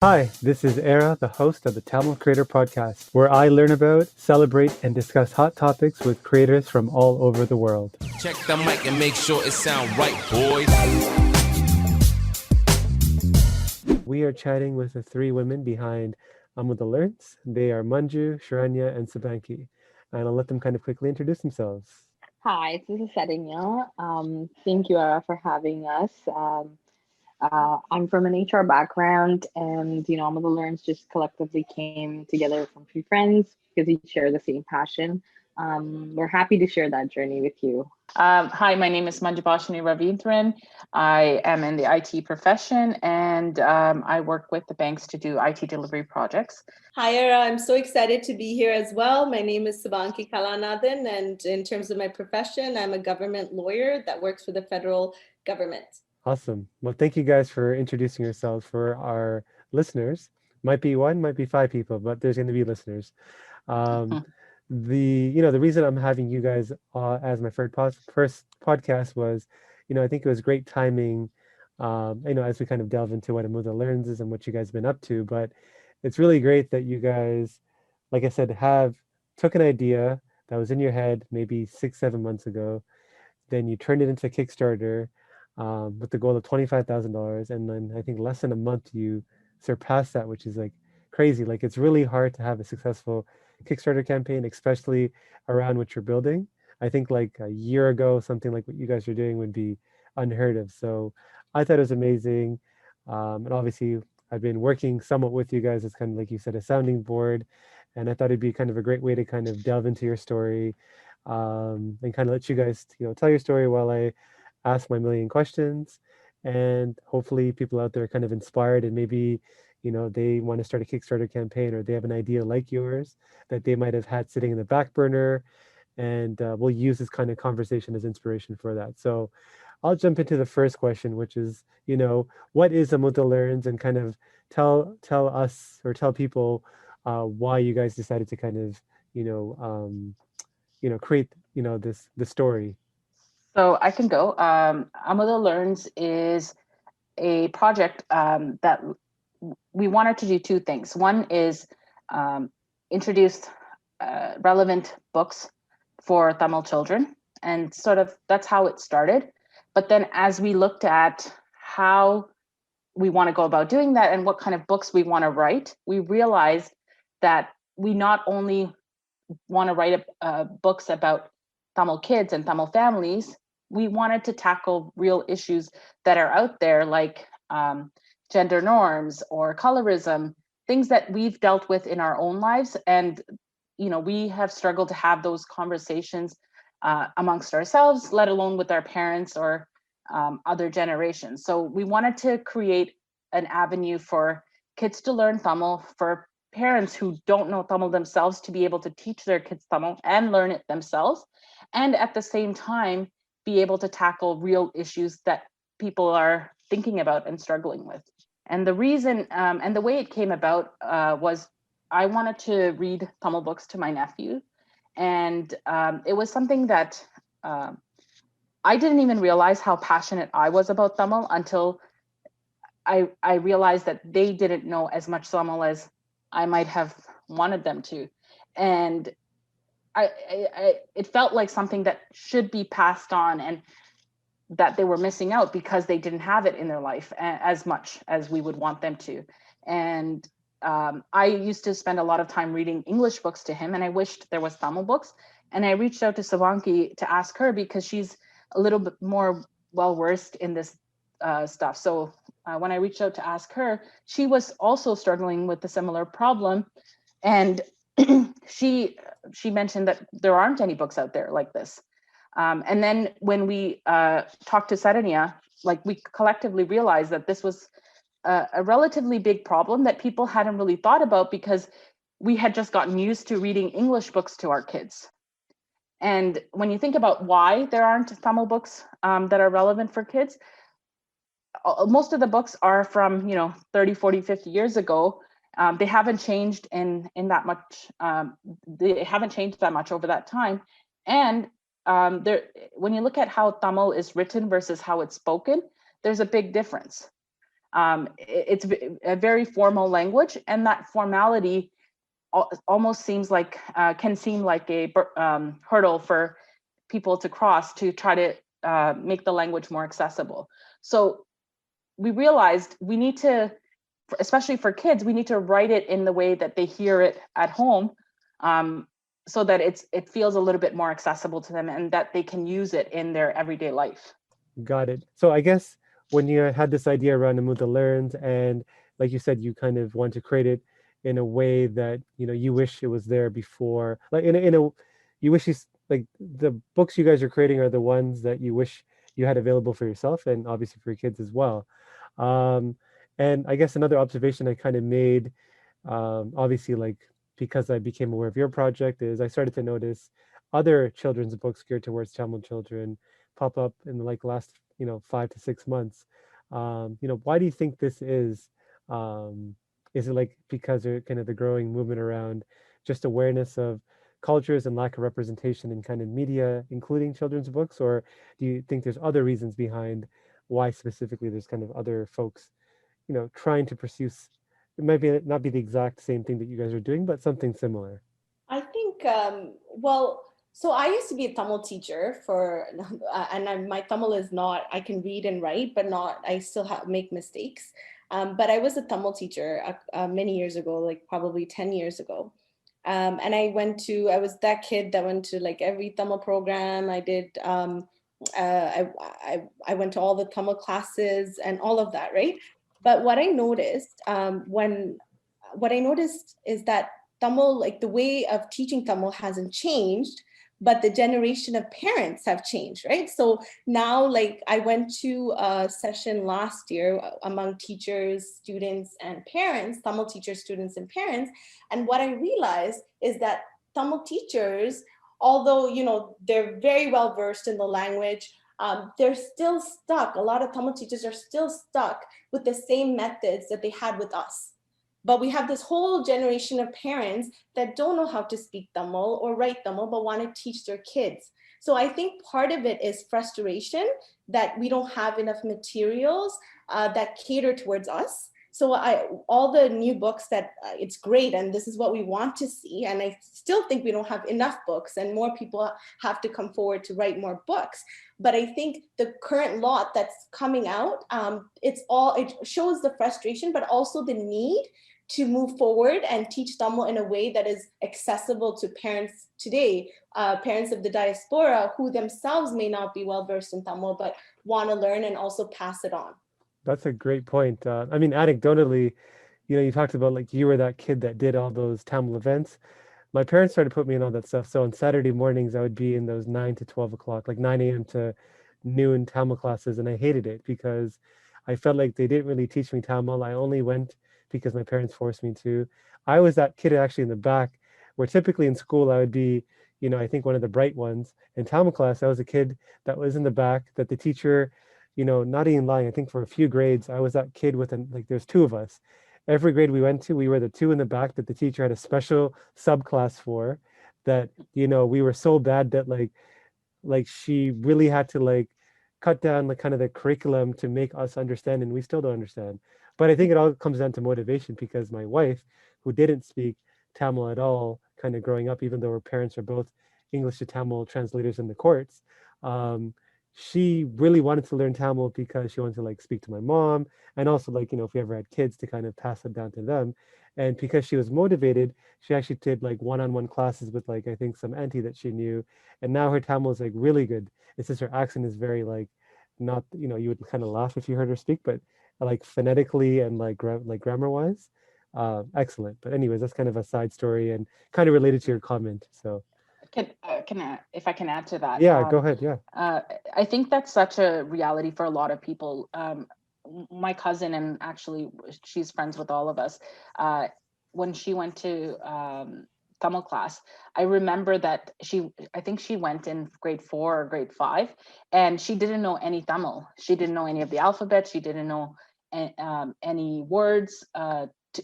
Hi, this is Era, the host of the Tamil Creator Podcast, where I learn about, celebrate, and discuss hot topics with creators from all over the world. Check the mic and make sure it sound right, boys. We are chatting with the three women behind Amutha Learns. They are Manju, Sharannya, and Supanki. And I'll let them kind of quickly introduce themselves. Hi, this is Sharannya. Thank you, Ara, for having us. I'm from an HR background, and Amutha Learns just collectively came together from three friends because we share the same passion. We're happy to share that journey with you. Hi, my name is Manju Ravindran. I am in the IT profession, and I work with the banks to do IT delivery projects. Hi, Era. I'm so excited to be here as well. My name is Supanki Kalanathan, and in terms of my profession, I'm a government lawyer that works for the federal government. Awesome. Well, thank you guys for introducing yourselves for our listeners. Might be one, might be five people, but there's going to be listeners. The reason I'm having you guys as my first podcast was, I think it was great timing, as we kind of delve into what Amutha Learns is and what you guys have been up to. But it's really great that you guys, like I said, took an idea that was in your head maybe 6-7 months ago, then you turned it into Kickstarter with the goal of $25,000, and then I think less than a month you surpassed that, which is like crazy. Like it's really hard to have a successful Kickstarter campaign, especially around what you're building. I think like a year ago, something like what you guys are doing would be unheard of. So I thought it was amazing. And obviously I've been working somewhat with you guys as kind of like you said, a sounding board. And I thought it'd be kind of a great way to kind of delve into your story and kind of let you guys, tell your story while I ask my million questions. And hopefully people out there are kind of inspired and maybe they want to start a Kickstarter campaign or they have an idea like yours that they might have had sitting in the back burner. And we'll use this kind of conversation as inspiration for that. So I'll jump into the first question, which is, what is Amutha Learns, and kind of tell us or tell people why you guys decided to kind of, create, the story. So I can go. Amutha Learns is a project that we wanted to do two things. One is introduce relevant books for Tamil children, and sort of that's how it started. But then as we looked at how we want to go about doing that and what kind of books we want to write, we realized that we not only want to write books about Tamil kids and Tamil families, we wanted to tackle real issues that are out there, like gender norms or colorism, things that we've dealt with in our own lives. And, we have struggled to have those conversations amongst ourselves, let alone with our parents or other generations. So we wanted to create an avenue for kids to learn Tamil, for parents who don't know Tamil themselves to be able to teach their kids Tamil and learn it themselves. And at the same time, be able to tackle real issues that people are thinking about and struggling with. And the reason and the way it came about was I wanted to read Tamil books to my nephew. And it was something that I didn't even realize how passionate I was about Tamil until I realized that they didn't know as much Tamil as I might have wanted them to. And it felt like something that should be passed on, and that they were missing out because they didn't have it in their life as much as we would want them to. And I used to spend a lot of time reading English books to him, and I wished there was Tamil books. And I reached out to Supanki to ask her because she's a little bit more well-versed in this stuff. So when I reached out to ask her, she was also struggling with a similar problem. And she mentioned that there aren't any books out there like this. And then when we talked to Sharannya, like we collectively realized that this was a relatively big problem that people hadn't really thought about because we had just gotten used to reading English books to our kids. And when you think about why there aren't Tamil books that are relevant for kids, most of the books are from 30, 40, 50 years ago. They haven't changed in that much. They haven't changed that much over that time. And when you look at how Tamil is written versus how it's spoken, there's a big difference. It's a very formal language, and that formality almost seems like can seem like a hurdle for people to cross to try to make the language more accessible. So we realized we need to, especially for kids, we need to write it in the way that they hear it at home, so that it feels a little bit more accessible to them and that they can use it in their everyday life. Got it. So I guess when you had this idea around Amutha Learns, and like you said, you kind of want to create it in a way that, you know, you wish it was there before, like you wish like the books you guys are creating are the ones that you wish you had available for yourself and obviously for your kids as well. Um, and I guess another observation I kind of made, obviously, like because I became aware of your project, is I started to notice other children's books geared towards Tamil children pop up in like last, 5 to 6 months. Why do you think this is? Is it like because of kind of the growing movement around just awareness of cultures and lack of representation in kind of media, including children's books, or do you think there's other reasons behind why specifically there's kind of other folks, trying to pursue? It might be not be the exact same thing that you guys are doing, but something similar. I think, well, so I used to be a Tamil teacher for, my Tamil is not, I can read and write, but not, I still make mistakes. But I was a Tamil teacher many years ago, like probably 10 years ago. And I was that kid that went to like every Tamil program. I did, I went to all the Tamil classes and all of that, right? But what I noticed what I noticed is that Tamil, like the way of teaching Tamil hasn't changed, but the generation of parents have changed, right? So now, like I went to a session last year among teachers, students, and parents, Tamil teachers, students, and parents. And what I realized is that Tamil teachers, although, they're very well versed in the language, they're still stuck. A lot of Tamil teachers are still stuck with the same methods that they had with us. But we have this whole generation of parents that don't know how to speak Tamil or write Tamil, but want to teach their kids. So I think part of it is frustration that we don't have enough materials that cater towards us. So all the new books that it's great, and this is what we want to see. And I still think we don't have enough books, and more people have to come forward to write more books. But I think the current lot that's coming out, it shows the frustration, but also the need to move forward and teach Tamil in a way that is accessible to parents today, parents of the diaspora who themselves may not be well versed in Tamil, but want to learn and also pass it on. That's a great point. I mean, anecdotally, you talked about like you were that kid that did all those Tamil events. My parents started to put me in all that stuff. So on Saturday mornings, I would be in those 9 to 12 o'clock, like 9 a.m. to noon Tamil classes. And I hated it because I felt like they didn't really teach me Tamil. I only went because my parents forced me to. I was that kid actually in the back where typically in school I would be, I think one of the bright ones. In Tamil class, I was a kid that was in the back that the teacher, not even lying, I think for a few grades, I was that kid with like there's two of us. Every grade we went to, we were the two in the back that the teacher had a special subclass for, that, we were so bad that like she really had to like cut down like kind of the curriculum to make us understand, and we still don't understand. But I think it all comes down to motivation, because my wife, who didn't speak Tamil at all kind of growing up, even though her parents are both English to Tamil translators in the courts, she really wanted to learn Tamil because she wanted to like speak to my mom, and also like, if we ever had kids, to kind of pass it down to them. And because she was motivated, she actually did like one-on-one classes with like, I think some auntie that she knew. And now her Tamil is like really good. It's just her accent is very like, not, you would kind of laugh if you heard her speak, but like phonetically and like grammar wise, excellent. But anyways, that's kind of a side story and kind of related to your comment. So If I can add to that? Yeah, go ahead. Yeah. I think that's such a reality for a lot of people. My cousin, and actually she's friends with all of us, when she went to Tamil class, I remember that I think she went in grade 4 or grade 5, and she didn't know any Tamil. She didn't know any of the alphabet. She didn't know any words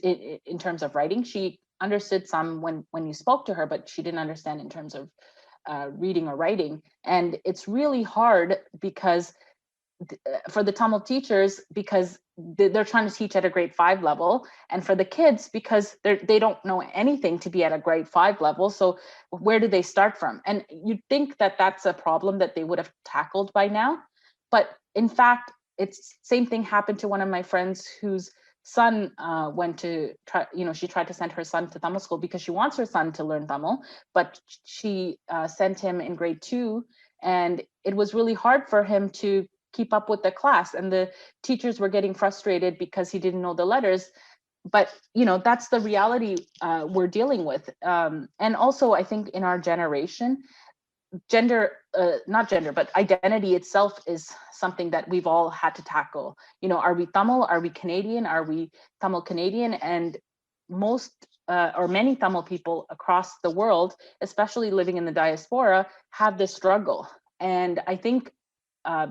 in terms of writing. She understood some when you spoke to her, but she didn't understand in terms of reading or writing. And it's really hard because for the Tamil teachers, because they're trying to teach at a grade 5 level, and for the kids, because they don't know anything to be at a grade 5 level, so where do they start from? And you'd think that that's a problem that they would have tackled by now, but in fact, it's same thing happened to one of my friends whose son went to try, she tried to send her son to Tamil school because she wants her son to learn Tamil, but she sent him in grade 2, and it was really hard for him to keep up with the class, and the teachers were getting frustrated because he didn't know the letters. But that's the reality we're dealing with. And also, I think in our generation, not gender, but identity itself is something that we've all had to tackle. Are we Tamil? Are we Canadian? Are we Tamil Canadian? And most or many Tamil people across the world, especially living in the diaspora, have this struggle. And I think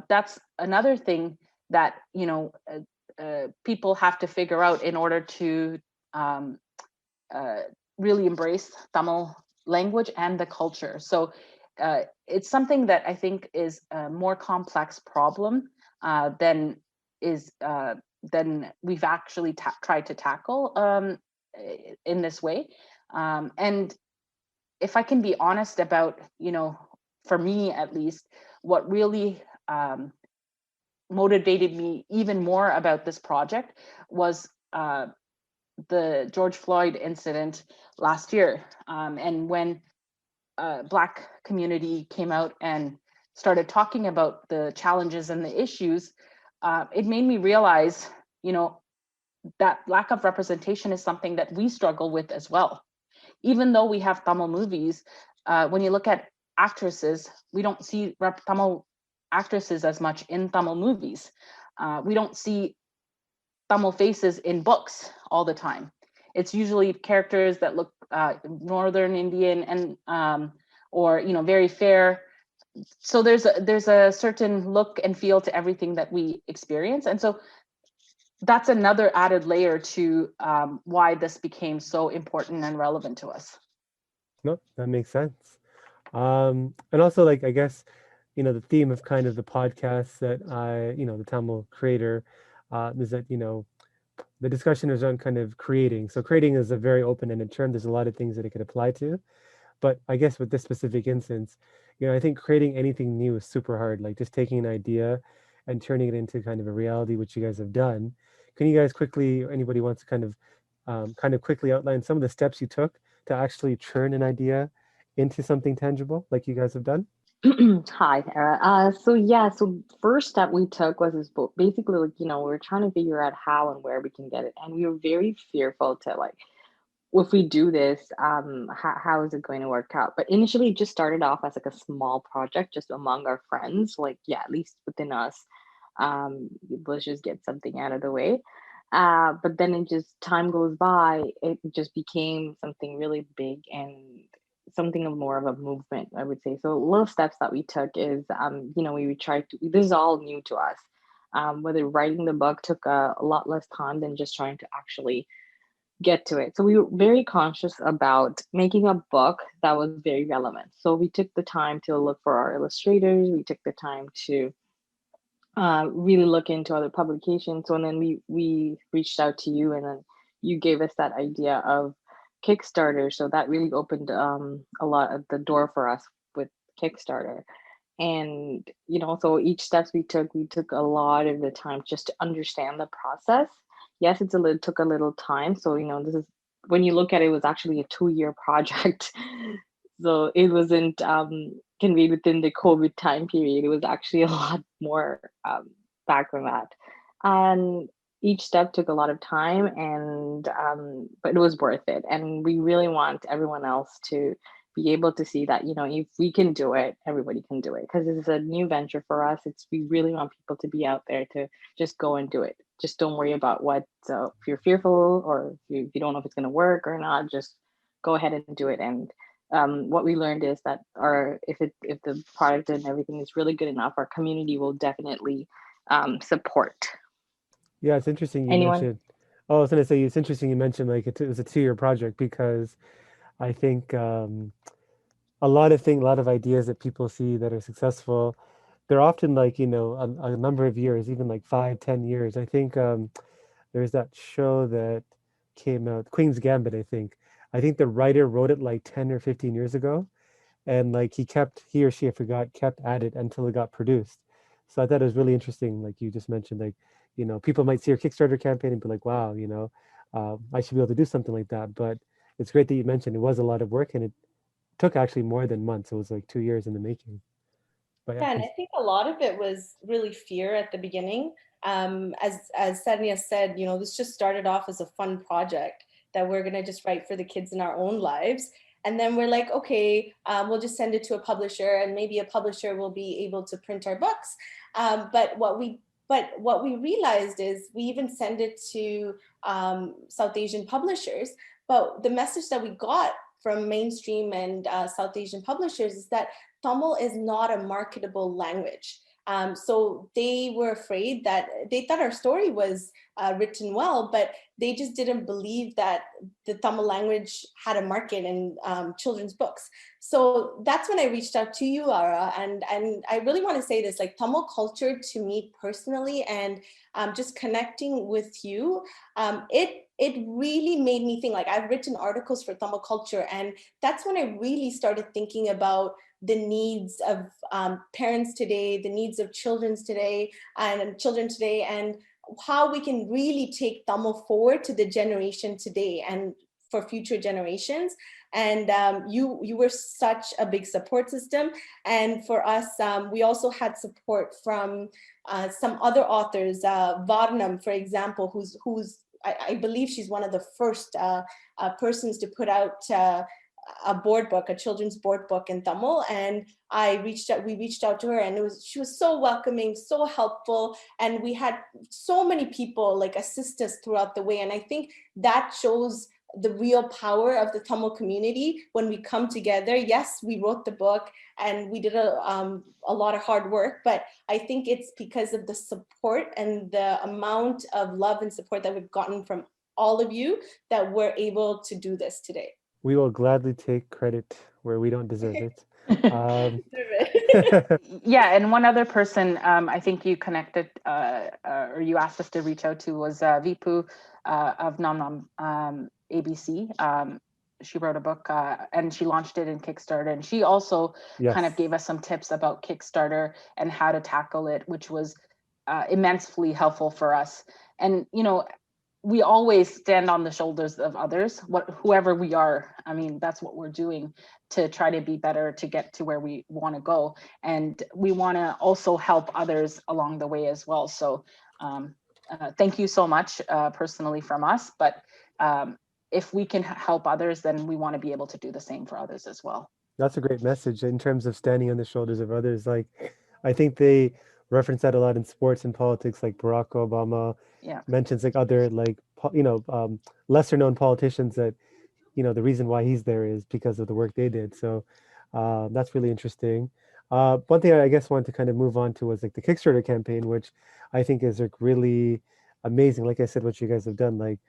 that's another thing that people have to figure out in order to really embrace Tamil language and the culture. So it's something that I think is a more complex problem than we've actually tried to tackle in this way. And if I can be honest about, for me at least, what really motivated me even more about this project was the George Floyd incident last year. And when Black community came out and started talking about the challenges and the issues, it made me realize, that lack of representation is something that we struggle with as well. Even though we have Tamil movies, when you look at actresses, we don't see Tamil actresses as much in Tamil movies. We don't see Tamil faces in books all the time. It's usually characters that look Northern Indian and or very fair. So there's a certain look and feel to everything that we experience, and so that's another added layer to why this became so important and relevant to us. No, that makes sense. And also, like, I guess, the theme of kind of the podcast that the Tamil creator, is that, the discussion is on kind of creating. So creating is a very open-ended term. There's a lot of things that it could apply to. But I guess with this specific instance, I think creating anything new is super hard. Like just taking an idea and turning it into kind of a reality, which you guys have done. Can you guys quickly, or anybody wants to kind of quickly outline some of the steps you took to actually turn an idea into something tangible, like you guys have done? Hi, Tara. So first step we took was this book. Basically, like, we were trying to figure out how and where we can get it. And we were very fearful to like, if we do this, how is it going to work out? But initially it just started off as like a small project just among our friends, like, yeah, at least within us. Let's just get something out of the way. But then it just, time goes by, it just became something really big and something of more of a movement, I would say. So little steps that we took is, we tried to, this is all new to us. Whether writing the book took a lot less time than just trying to actually get to it. So we were very conscious about making a book that was very relevant. So we took the time to look for our illustrators. We took the time to really look into other publications. So and then we reached out to you, and then you gave us that idea of Kickstarter. So that really opened a lot of the door for us with Kickstarter. And so each steps we took a lot of the time just to understand the process. Yes, took a little time. So this is, when you look at it, it was actually a 2-year project. So it wasn't conveyed within the COVID time period. It was actually a lot more back from that. And each step took a lot of time, and but it was worth it. And we really want everyone else to be able to see that, if we can do it, everybody can do it, because this is a new venture for us. We really want people to be out there to just go and do it. Just don't worry about what, if you're fearful or if you don't know if it's going to work or not, just go ahead and do it. And what we learned is that if the product and everything is really good enough, our community will definitely support. Yeah, it's interesting you Anyone? mentioned. Oh, I was gonna say it's interesting you mentioned like it was a 2-year project, because I think a lot of ideas that people see that are successful, they're often like, a number of years, even like 5, 10 years. I think there's that show that came out, Queen's Gambit, I think. I think the writer wrote it like 10 or 15 years ago. And like he or she, I forgot, kept at it until it got produced. So I thought it was really interesting, like you just mentioned, like, people might see your Kickstarter campaign and be like, wow, I should be able to do something like that. But it's great that you mentioned it was a lot of work and it took actually more than months. It was like 2 years in the making. But yeah, Yeah, and I think a lot of it was really fear at the beginning. As Sharannya said, this just started off as a fun project that we're gonna just write for the kids in our own lives. And then we're like, okay, we'll just send it to a publisher, and maybe a publisher will be able to print our books. But what we realized is we even send it to South Asian publishers. But the message that we got from mainstream and South Asian publishers is that Tamil is not a marketable language. So they were afraid that they thought our story was written well, but they just didn't believe that the Tamil language had a market in children's books. So that's when I reached out to you, Ara, and I really want to say this, like Tamil culture to me personally, and just connecting with you, it really made me think. Like, I've written articles for Tamil culture, and that's when I really started thinking about the needs of parents today, the needs of children today, and how we can really take Tamil forward to the generation today and for future generations. And you were such a big support system. And for us, we also had support from some other authors, Varnam, for example, who's I believe she's one of the first persons to put out a board book, a children's board book in Tamil. And we reached out to her, and she was so welcoming, so helpful. And we had so many people like assist us throughout the way. And I think that shows the real power of the Tamil community when we come together. Yes, we wrote the book and we did a lot of hard work, but I think it's because of the support and the amount of love and support that we've gotten from all of you that we're able to do this today. we will gladly take credit where we don't deserve it. Um, Yeah, and one other person I think you connected or you asked us to reach out to was Vipu of Nom Nom ABC. She wrote a book and she launched it in Kickstarter, and she also kind of yes. gave us some tips about Kickstarter and how to tackle it, which was immensely helpful for us. And we always stand on the shoulders of others, whoever we are. I mean, that's what we're doing to try to be better, to get to where we want to go. And we want to also help others along the way as well. So thank you so much personally from us. But if we can help others, then we want to be able to do the same for others as well. That's a great message in terms of standing on the shoulders of others. Like, I think they reference that a lot in sports and politics, like Barack Obama Yeah. mentions like other like lesser known politicians that the reason why he's there is because of the work they did. So that's really interesting. One thing I guess wanted to kind of move on to was like the Kickstarter campaign, which I think is like really amazing. Like I said, what you guys have done, like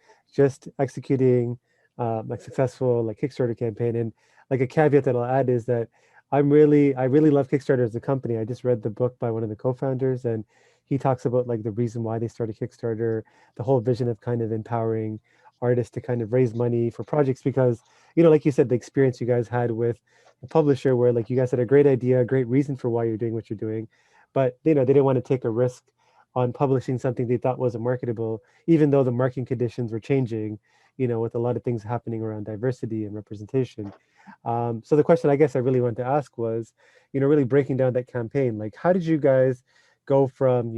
just executing a successful like Kickstarter campaign. And like a caveat that I'll add is that I really love Kickstarter as a company. I just read the book by one of the co-founders, and he talks about like the reason why they started Kickstarter, the whole vision of kind of empowering artists to kind of raise money for projects, because like you said, the experience you guys had with the publisher where like you guys had a great idea, a great reason for why you're doing what you're doing, but they didn't want to take a risk on publishing something they thought wasn't marketable, even though the marketing conditions were changing, with a lot of things happening around diversity and representation. So the question I guess I really wanted to ask was, really breaking down that campaign, like how did you guys go from,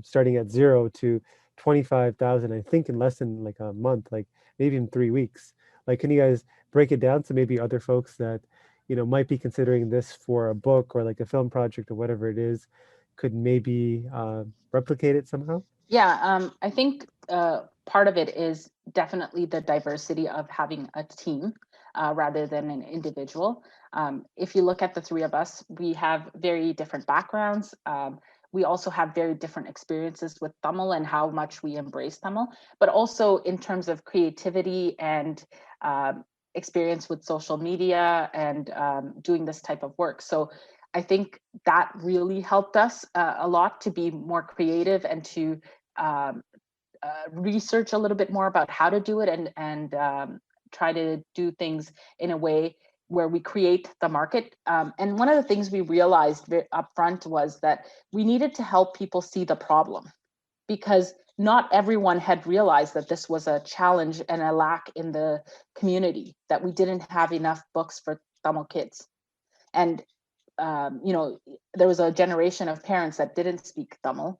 starting at zero to 25,000, I think in less than like a month, like maybe in 3 weeks? Like, can you guys break it down so maybe other folks that, might be considering this for a book or like a film project or whatever it is, could maybe replicate it somehow? Yeah, I think part of it is definitely the diversity of having a team rather than an individual. If you look at the three of us, we have very different backgrounds. We also have very different experiences with Tamil and how much we embrace Tamil, but also in terms of creativity and experience with social media and doing this type of work. So I think that really helped us a lot to be more creative and to research a little bit more about how to do it, and try to do things in a way where we create the market. And one of the things we realized upfront was that we needed to help people see the problem, because not everyone had realized that this was a challenge and a lack in the community, that we didn't have enough books for Tamil kids. And there was a generation of parents that didn't speak Tamil,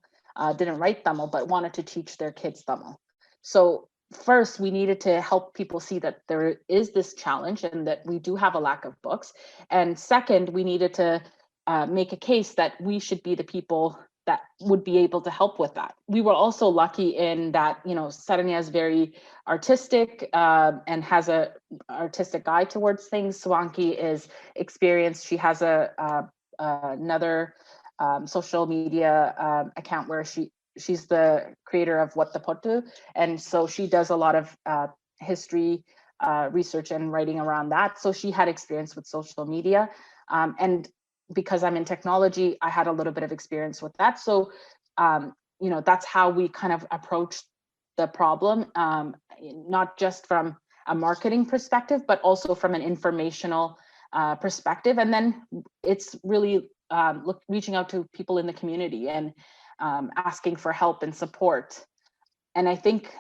didn't write Tamil, but wanted to teach their kids Tamil. So first, we needed to help people see that there is this challenge and that we do have a lack of books. And second, we needed to make a case that we should be the people that would be able to help with that. We were also lucky in that, Sharannya is very artistic and has a artistic eye towards things. Supanki is experienced. She has another social media account where she's the creator of What the Potu. And so she does a lot of history research and writing around that. So she had experience with social media. And because I'm in technology, I had a little bit of experience with that. So, that's how we kind of approached the problem, not just from a marketing perspective, but also from an informational perspective. And then it's really reaching out to people in the community and asking for help and support. And I think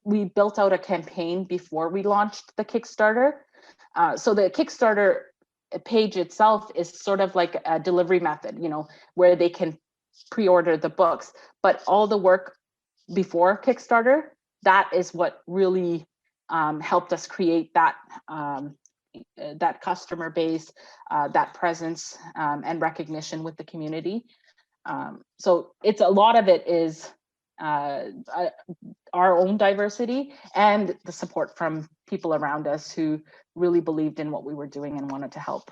we built out a campaign before we launched the Kickstarter. So the Kickstarter page itself is sort of like a delivery method, where they can pre-order the books. But all the work before Kickstarter, that is what really helped us create that customer base, that presence and recognition with the community. So it's a lot of it is our own diversity and the support from people around us who really believed in what we were doing and wanted to help.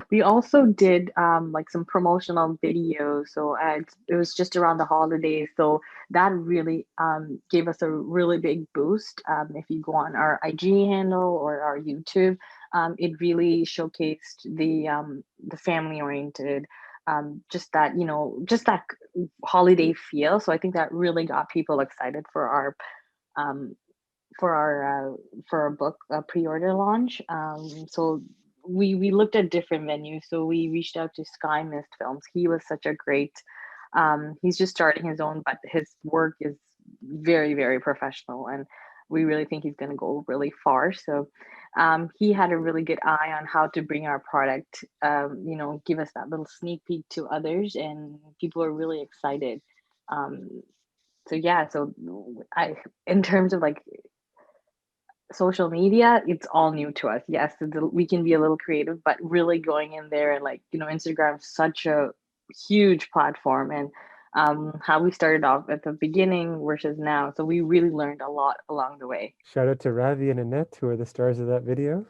We also did like some promotional videos. So it was just around the holidays. So that really gave us a really big boost. If you go on our IG handle or our YouTube, it really showcased the family oriented, just that holiday feel. So I think that really got people excited for our book pre-order launch. So we looked at different venues. So we reached out to Sky Mist Films. He was such a great, he's just starting his own, but his work is very, very professional, and we really think he's going to go really far. So he had a really good eye on how to bring our product, give us that little sneak peek to others, and people are really excited. So in terms of like social media, it's all new to us. Yes, we can be a little creative, but really going in there and Instagram is such a huge platform, and how we started off at the beginning versus now. So we really learned a lot along the way. Shout out to Ravi and Annette, who are the stars of that video.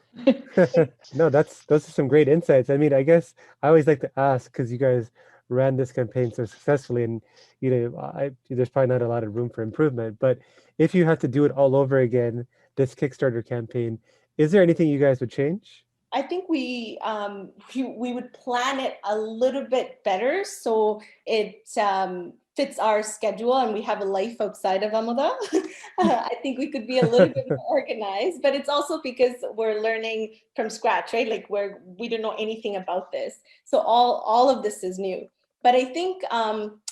No, those are some great insights. I mean, I guess I always like to ask, because you guys ran this campaign so successfully, and there's probably not a lot of room for improvement, but if you had to do it all over again, this Kickstarter campaign, is there anything you guys would change? I think we would plan it a little bit better so it fits our schedule and we have a life outside of Amutha. I think we could be a little bit more organized, but it's also because we're learning from scratch, right? Like we don't know anything about this. So all of this is new. But I think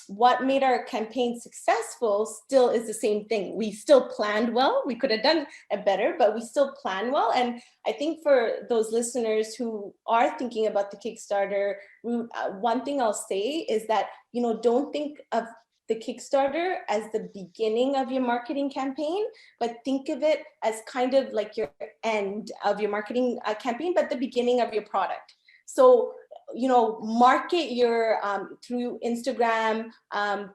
what made our campaign successful still is the same thing. We still planned well. We could have done it better, but we still planned well. And I think for those listeners who are thinking about the Kickstarter route, one thing I'll say is that, don't think of the Kickstarter as the beginning of your marketing campaign, but think of it as kind of like your end of your marketing campaign, but the beginning of your product. So market your through Instagram,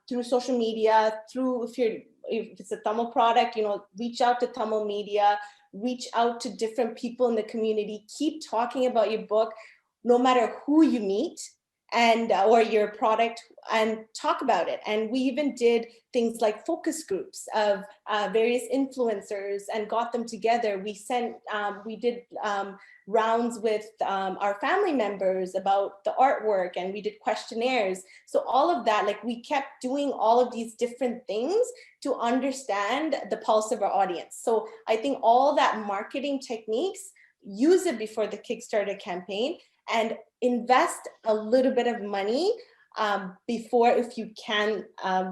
through social media, if it's a Tamil product, reach out to Tamil media, reach out to different people in the community, keep talking about your book, no matter who you meet. and or your product, and talk about it. And we even did things like focus groups of various influencers and got them together. We did rounds with our family members about the artwork, and we did questionnaires. So all of that, like, we kept doing all of these different things to understand the pulse of our audience. So I think all that marketing techniques, use it before the Kickstarter campaign, and invest a little bit of money before, if you can,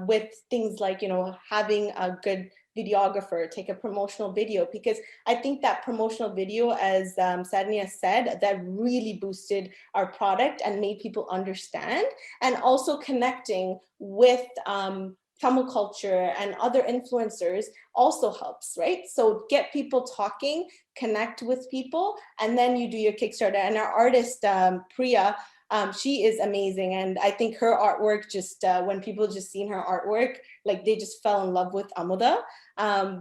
with things like, you know, having a good videographer take a promotional video, because I think that promotional video, as Sharannya said, that really boosted our product and made people understand, and also connecting with Tamil culture and other influencers also helps, right? So get people talking, connect with people, and then you do your Kickstarter. And our artist, Priya, she is amazing. And I think her artwork just, when people just seen her artwork, like, they just fell in love with Amutha.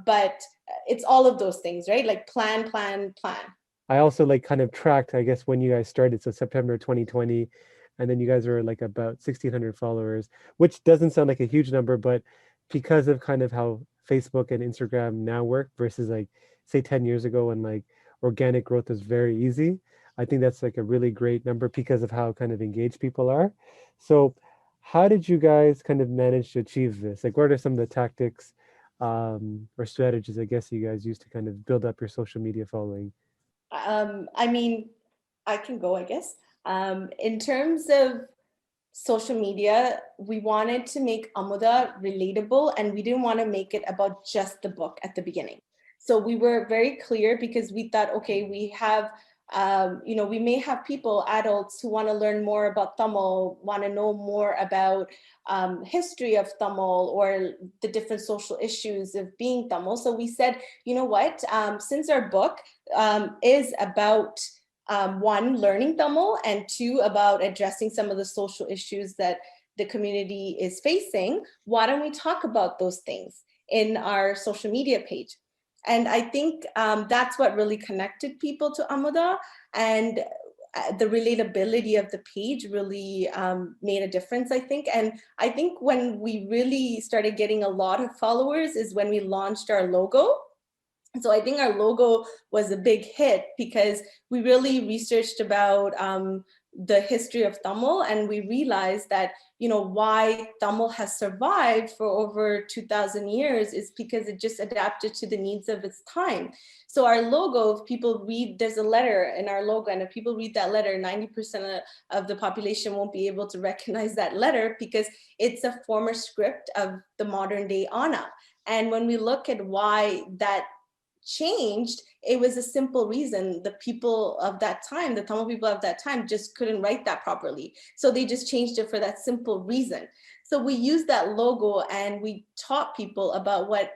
But it's all of those things, right? Like, plan, plan, plan. I also like kind of tracked, I guess, when you guys started, so September 2020, and then you guys were like about 1,600 followers, which doesn't sound like a huge number, but because of kind of how Facebook and Instagram now work versus like say 10 years ago when like organic growth is very easy, I think that's like a really great number because of how kind of engaged people are. So how did you guys kind of manage to achieve this? Like, what are some of the tactics or strategies, I guess, you guys use to kind of build up your social media following? I mean, I can go, I guess. In terms of social media, we wanted to make Amutha relatable, and we didn't want to make it about just the book at the beginning. So we were very clear, because we thought, okay, we have, you know, we may have people, adults, who want to learn more about Tamil, want to know more about history of Tamil or the different social issues of being Tamil. So we said, you know what, since our book is about one, learning Tamil, and two, about addressing some of the social issues that the community is facing, why don't we talk about those things in our social media page? And I think that's what really connected people to Amutha, and the relatability of the page really made a difference, I think. And I think when we really started getting a lot of followers is when we launched our logo. So I think our logo was a big hit, because we really researched about the history of Tamil, and we realized that, you know, why Tamil has survived for over 2,000 years is because it just adapted to the needs of its time. So our logo, if people read, there's a letter in our logo, and if people read that letter, 90% of the population won't be able to recognize that letter, because it's a former script of the modern day Anna. And when we look at why that changed, it was a simple reason. The people of that time, the Tamil people of that time, just couldn't write that properly. So they just changed it for that simple reason. So we used that logo, and we taught people about what,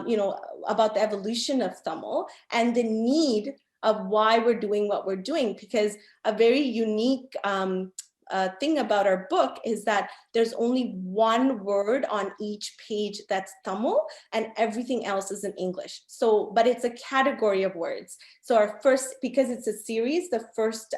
you know, about the evolution of Tamil and the need of why we're doing what we're doing. Because a very unique thing about our book is that there's only one word on each page that's Tamil, and everything else is in English. So, but it's a category of words. So our first, because it's a series, the first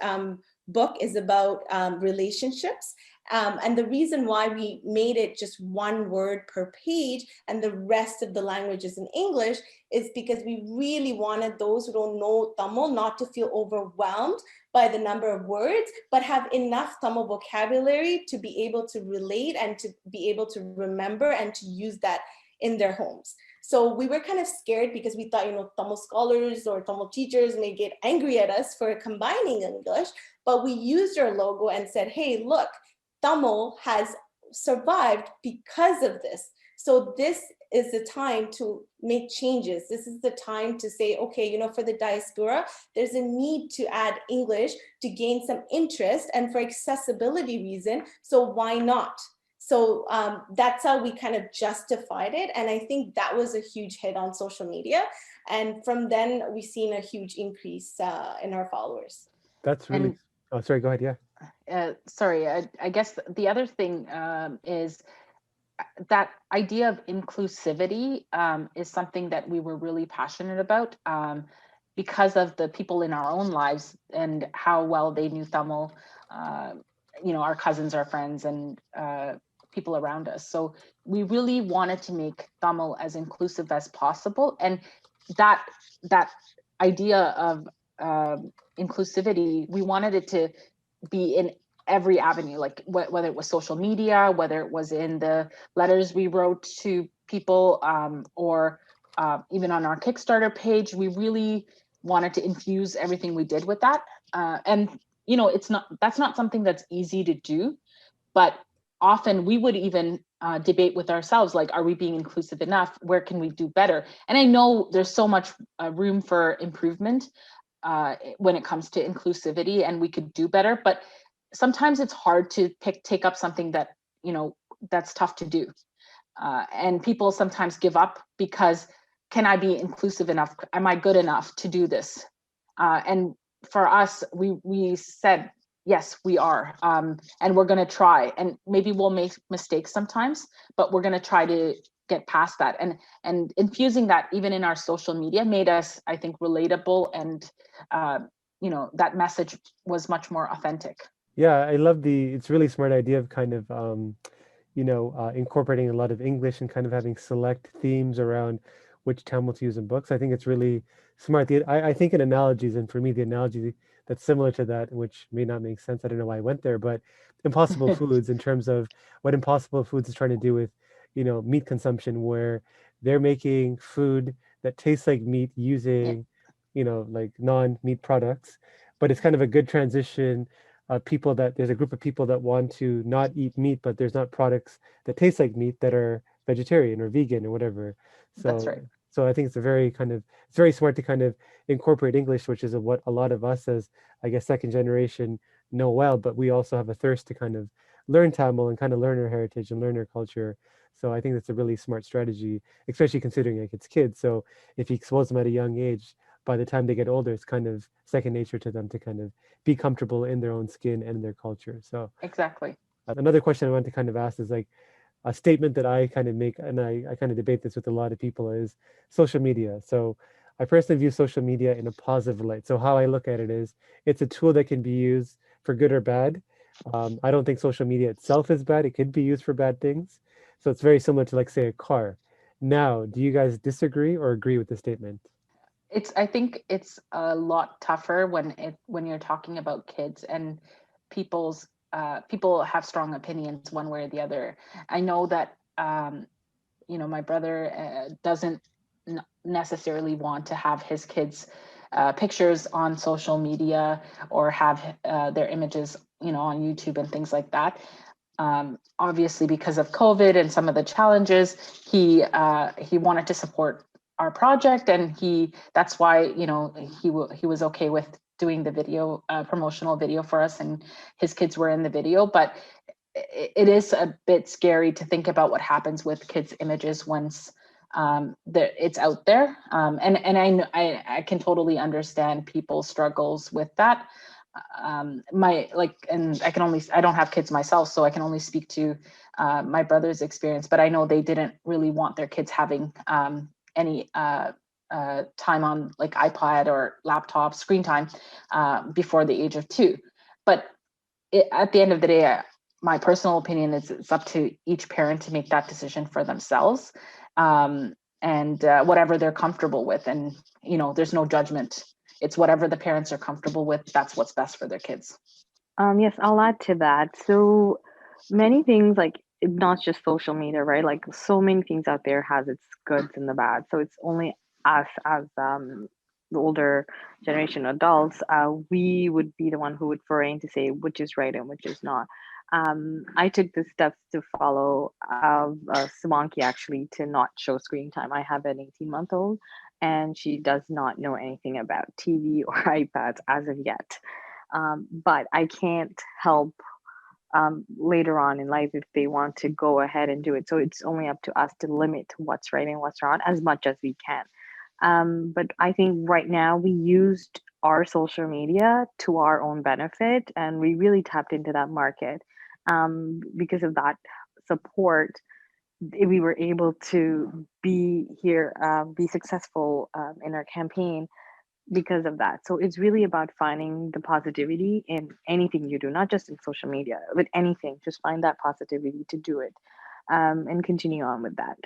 book is about relationships. And the reason why we made it just one word per page and the rest of the language is in English is because we really wanted those who don't know Tamil not to feel overwhelmed by the number of words, but have enough Tamil vocabulary to be able to relate and to be able to remember and to use that in their homes. So we were kind of scared, because we thought, you know, Tamil scholars or Tamil teachers may get angry at us for combining English, but we used our logo and said, hey, look, Tamil has survived because of this. So this is the time to make changes. This is the time to say, okay, you know, for the diaspora, there's a need to add English to gain some interest and for accessibility reason. So why not? So that's how we kind of justified it. And I think that was a huge hit on social media. And from then we've seen a huge increase in our followers. That's really, oh, sorry, go ahead, yeah. Sorry, I guess the other thing is that idea of inclusivity is something that we were really passionate about because of the people in our own lives and how well they knew Tamil. our cousins, our friends, and people around us. So we really wanted to make Tamil as inclusive as possible, and that idea of inclusivity, we wanted it to be in every avenue, like whether it was social media, whether it was in the letters we wrote to people, or even on our Kickstarter page. We really wanted to infuse everything we did with that. And that's not something that's easy to do, but often we would even debate with ourselves, like, are we being inclusive enough? Where can we do better? And I know there's so much room for improvement when it comes to inclusivity, and we could do better, but sometimes it's hard to take up something that, that's tough to do. And people sometimes give up because, can I be inclusive enough? Am I good enough to do this? And for us, we said, yes, we are. And we're going to try, and maybe we'll make mistakes sometimes, but we're going to try to get past that. And infusing that even in our social media made us, I think, relatable, and that message was much more authentic. Yeah, I love it's really smart idea of kind of incorporating a lot of English and kind of having select themes around which Tamil to use in books. I think it's really smart. I think in analogies, and for me, the analogy that's similar to that, which may not make sense, I don't know why I went there, but Impossible Foods, in terms of what Impossible Foods is trying to do with, meat consumption, where they're making food that tastes like meat using, like non-meat products, but it's kind of a good transition. There's a group of people that want to not eat meat, but there's not products that taste like meat that are vegetarian or vegan or whatever. That's So right. so I think it's very smart to kind of incorporate English, which is what a lot of us as, I guess, second generation know well, but we also have a thirst to kind of learn Tamil and kind of learn our heritage and learn our culture. So I think that's a really smart strategy, especially considering like it's kids. So if you expose them at a young age, by the time they get older, it's kind of second nature to them to kind of be comfortable in their own skin and in their culture. So Exactly. another question I want to kind of ask is like a statement that I kind of make, and I kind of debate this with a lot of people, is social media. So I personally view social media in a positive light. So how I look at it is it's a tool that can be used for good or bad. I don't think social media itself is bad. It could be used for bad things. So it's very similar to, like, say, a car. Now, do you guys disagree or agree with the statement? I think it's a lot tougher when you're talking about kids, and people have strong opinions one way or the other. I know that my brother doesn't necessarily want to have his kids pictures on social media, or have their images on YouTube and things like that. Obviously, because of COVID and some of the challenges, he wanted to support our project, and that's why he was okay with doing the video, promotional video for us, and his kids were in the video. But it is a bit scary to think about what happens with kids' images once it's out there. And I can totally understand people's struggles with that. And I don't have kids myself, so I can only speak to my brother's experience, but I know they didn't really want their kids having any time on like iPad or laptop screen time before the age of 2. But at the end of the day, my personal opinion is it's up to each parent to make that decision for themselves, and whatever they're comfortable with. And there's no judgment. It's whatever the parents are comfortable with. That's what's best for their kids. Yes, I'll add to that. So many things, like not just social media, right? Like so many things out there has its goods and the bad. So it's only us as the older generation adults, we would be the one who would foray to say which is right and which is not. I took the steps to follow Sumanki, actually, to not show screen time. I have an 18-month-old, and she does not know anything about TV or iPads as of yet. But I can't help later on in life if they want to go ahead and do it. So it's only up to us to limit what's right and what's wrong as much as we can. But I think right now we used our social media to our own benefit, and we really tapped into that market. Because of that support, we were able to be here, be successful in our campaign, because of that. So it's really about finding the positivity in anything you do, not just in social media, with anything. Just find that positivity to do it, and continue on with that.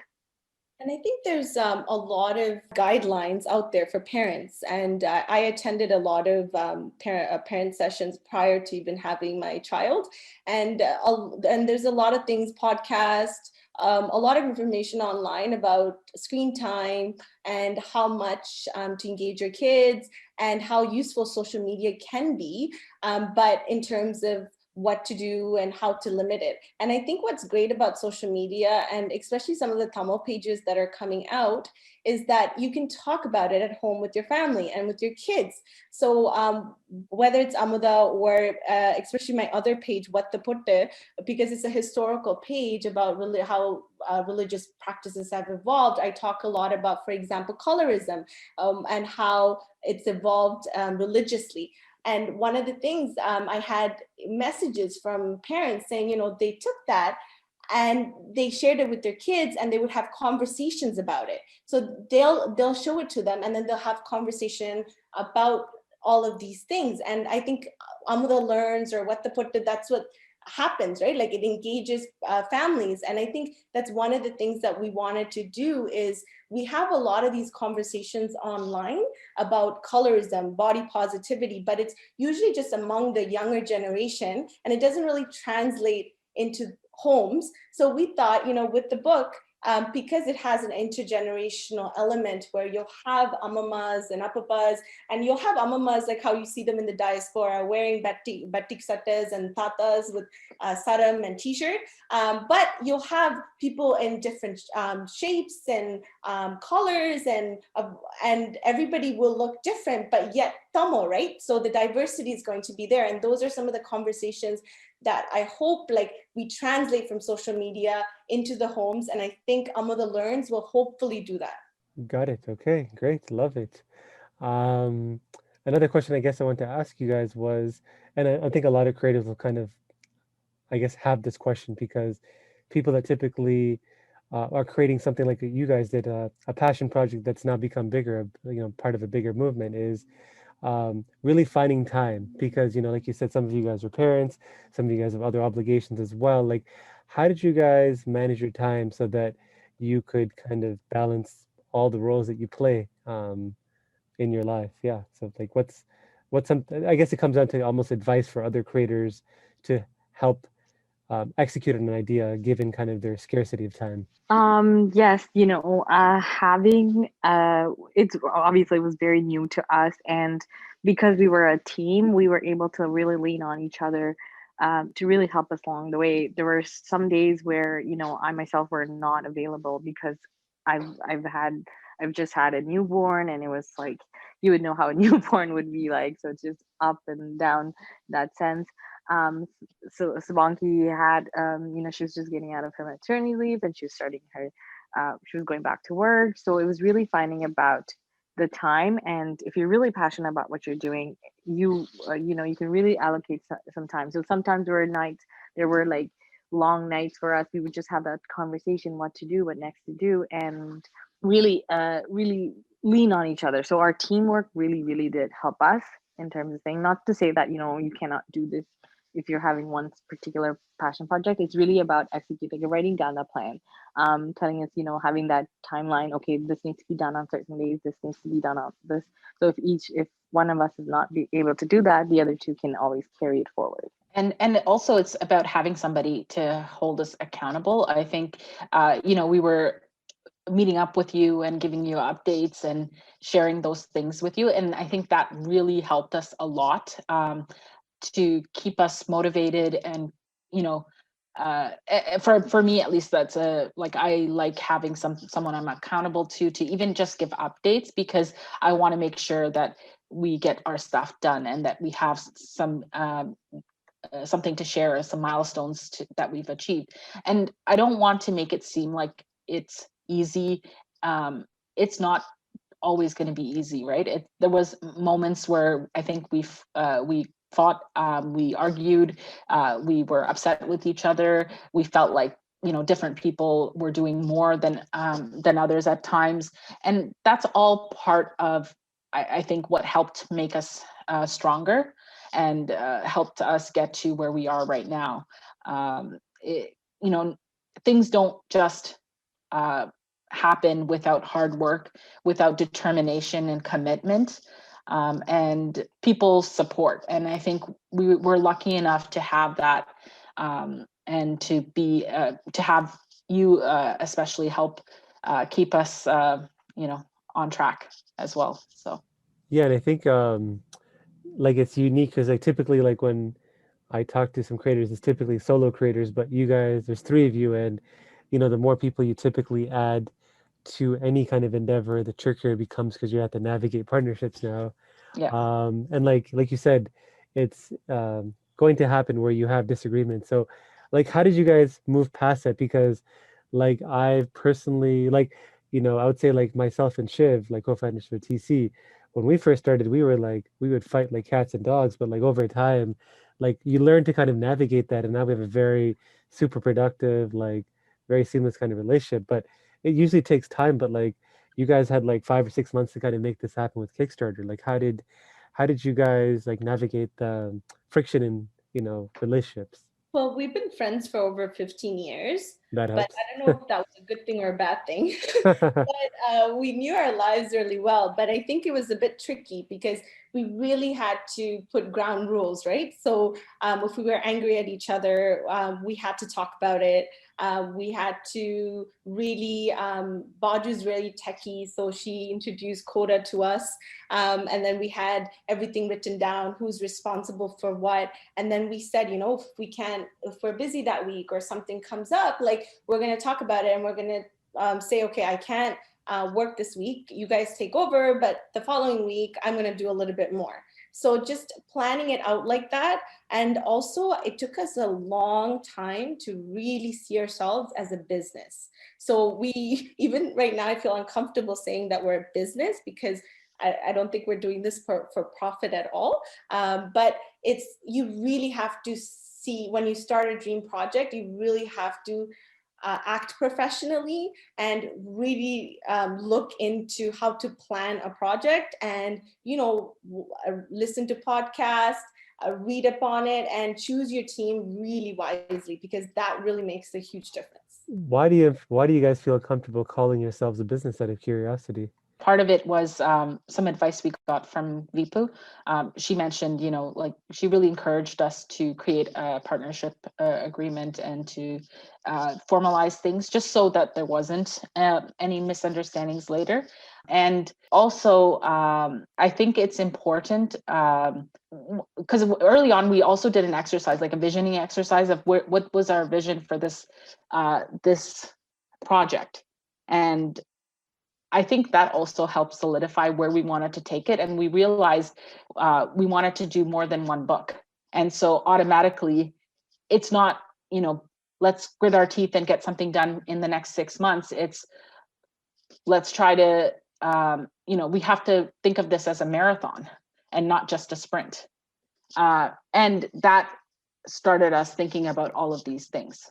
And I think there's a lot of guidelines out there for parents. And I attended a lot of parent sessions prior to even having my child. And there's a lot of things, podcasts, a lot of information online about screen time and how much to engage your kids and how useful social media can be. But in terms of what to do and how to limit it. And I think what's great about social media, and especially some of the Tamil pages that are coming out, is that you can talk about it at home with your family and with your kids. So whether it's Amutha or especially my other page, What the Putte, because it's a historical page about really how religious practices have evolved. I talk a lot about, for example, colorism and how it's evolved religiously. And one of the things, I had messages from parents saying, they took that and they shared it with their kids and they would have conversations about it. So they'll show it to them and then they'll have conversation about all of these things. And I think Amutha Learns or What the Putte, that's what happens, right? Like it engages families. And I think that's one of the things that we wanted to do is we have a lot of these conversations online about colorism, body positivity, but it's usually just among the younger generation and it doesn't really translate into homes. So we thought, with the book, because it has an intergenerational element where you'll have amamas and apapas, and you'll have amamas like how you see them in the diaspora wearing batik satas and tatas with saram and t-shirt, but you'll have people in different shapes and colors, and everybody will look different, but yet Tamil, right? So the diversity is going to be there, and those are some of the conversations that I hope we translate from social media into the homes. And I think Amutha Learns will hopefully do that. Got it. Okay, great. Love it. Um, Another question I guess I want to ask you guys was, and I think a lot of creatives will kind of, I guess, have this question because people that typically are creating something like you guys did, a passion project that's now become bigger, part of a bigger movement, is really finding time because, like you said, some of you guys are parents, some of you guys have other obligations as well. Like, how did you guys manage your time so that you could kind of balance all the roles that you play in your life? Yeah. So like, what's some, I guess it comes down to almost advice for other creators to help execute an idea given kind of their scarcity of time. Yes, having it's obviously was very new to us, and because we were a team, we were able to really lean on each other to really help us along the way. There were some days where I myself were not available because I've just had a newborn, and it was like you would know how a newborn would be like, so it's just up and down that sense. um so Supanki had she was just getting out of her maternity leave and she was starting her she was going back to work, so it was really finding about the time. And if you're really passionate about what you're doing, you you can really allocate some time. So sometimes there were like long nights for us. We would just have that conversation, what to do, what next to do, and really lean on each other. So our teamwork really did help us in terms of saying, not to say that you cannot do this if you're having one particular passion project. It's really about executing and writing down the plan, telling us, having that timeline. Okay, this needs to be done on certain days, this needs to be done on this. So if one of us is not be able to do that, the other two can always carry it forward. And also it's about having somebody to hold us accountable. I think we were meeting up with you and giving you updates and sharing those things with you, and I think that really helped us a lot to keep us motivated. And for me at least, that's I like having someone I'm accountable to even just give updates, because I want to make sure that we get our stuff done and that we have some something to share, some milestones that we've achieved. And I don't want to make it seem like it's easy. It's not always going to be easy, right? There was moments where I think we fought, we argued, we were upset with each other. We felt like different people were doing more than others at times, and that's all part of I think what helped make us stronger and helped us get to where we are right now. You know, things don't just happen without hard work, without determination and commitment, and people's support. And I think we're lucky enough to have that, and to be to have you especially help keep us, you know, on track as well. So Yeah, and I think like it's unique because like typically like when I talk to some creators, it's typically solo creators, but you guys, there's three of you, and you know, the more people you typically add to any kind of endeavor, the trickier it becomes because you have to navigate partnerships now. yeah. And like you said, it's going to happen where you have disagreements. So, like, how did you guys move past that? Because, like, I personally, like, you know, I would say like myself and Shiv, like co-founders for TC, when we first started, we were like we would fight like cats and dogs, but like over time, like you learn to kind of navigate that, and now we have a very super productive, like very seamless kind of relationship. But it usually takes time. But like you guys had like 5 or 6 months to kind of make this happen with Kickstarter. Like how did you guys like navigate the friction in, you know, relationships? Well, we've been friends for over 15 years, That but helps. I don't know if that was a good thing or a bad thing. But we knew our lives really well. But I think it was a bit tricky because we really had to put ground rules, right? So if we were angry at each other, we had to talk about it. We had to really, Baju's really techie, so she introduced Coda to us. And then we had everything written down, who's responsible for what. And then we said, you know, if we're busy that week or something comes up, like we're going to talk about it and we're going to say, okay, I can't work this week. You guys take over, but the following week, I'm going to do a little bit more. So just planning it out like that. And also it took us a long time to really see ourselves as a business. So we, even right now, I feel uncomfortable saying that we're a business because I don't think we're doing this for profit at all. But you really have to see, when you start a dream project, you really have to act professionally and really look into how to plan a project and, you know, listen to podcasts, read up on it, and choose your team really wisely, because that really makes a huge difference. Why do you guys feel comfortable calling yourselves a business out of curiosity? Part of it was some advice we got from Vipu. She mentioned, you know, like she really encouraged us to create a partnership agreement and to formalize things just so that there wasn't any misunderstandings later. And also, I think it's important because early on we also did an exercise, like a visioning exercise of what was our vision for this this project. And I think that also helped solidify where we wanted to take it. And we realized we wanted to do more than one book. And so automatically, it's not, you know, let's grit our teeth and get something done in the next 6 months. It's let's try to, you know, we have to think of this as a marathon and not just a sprint. And that started us thinking about all of these things.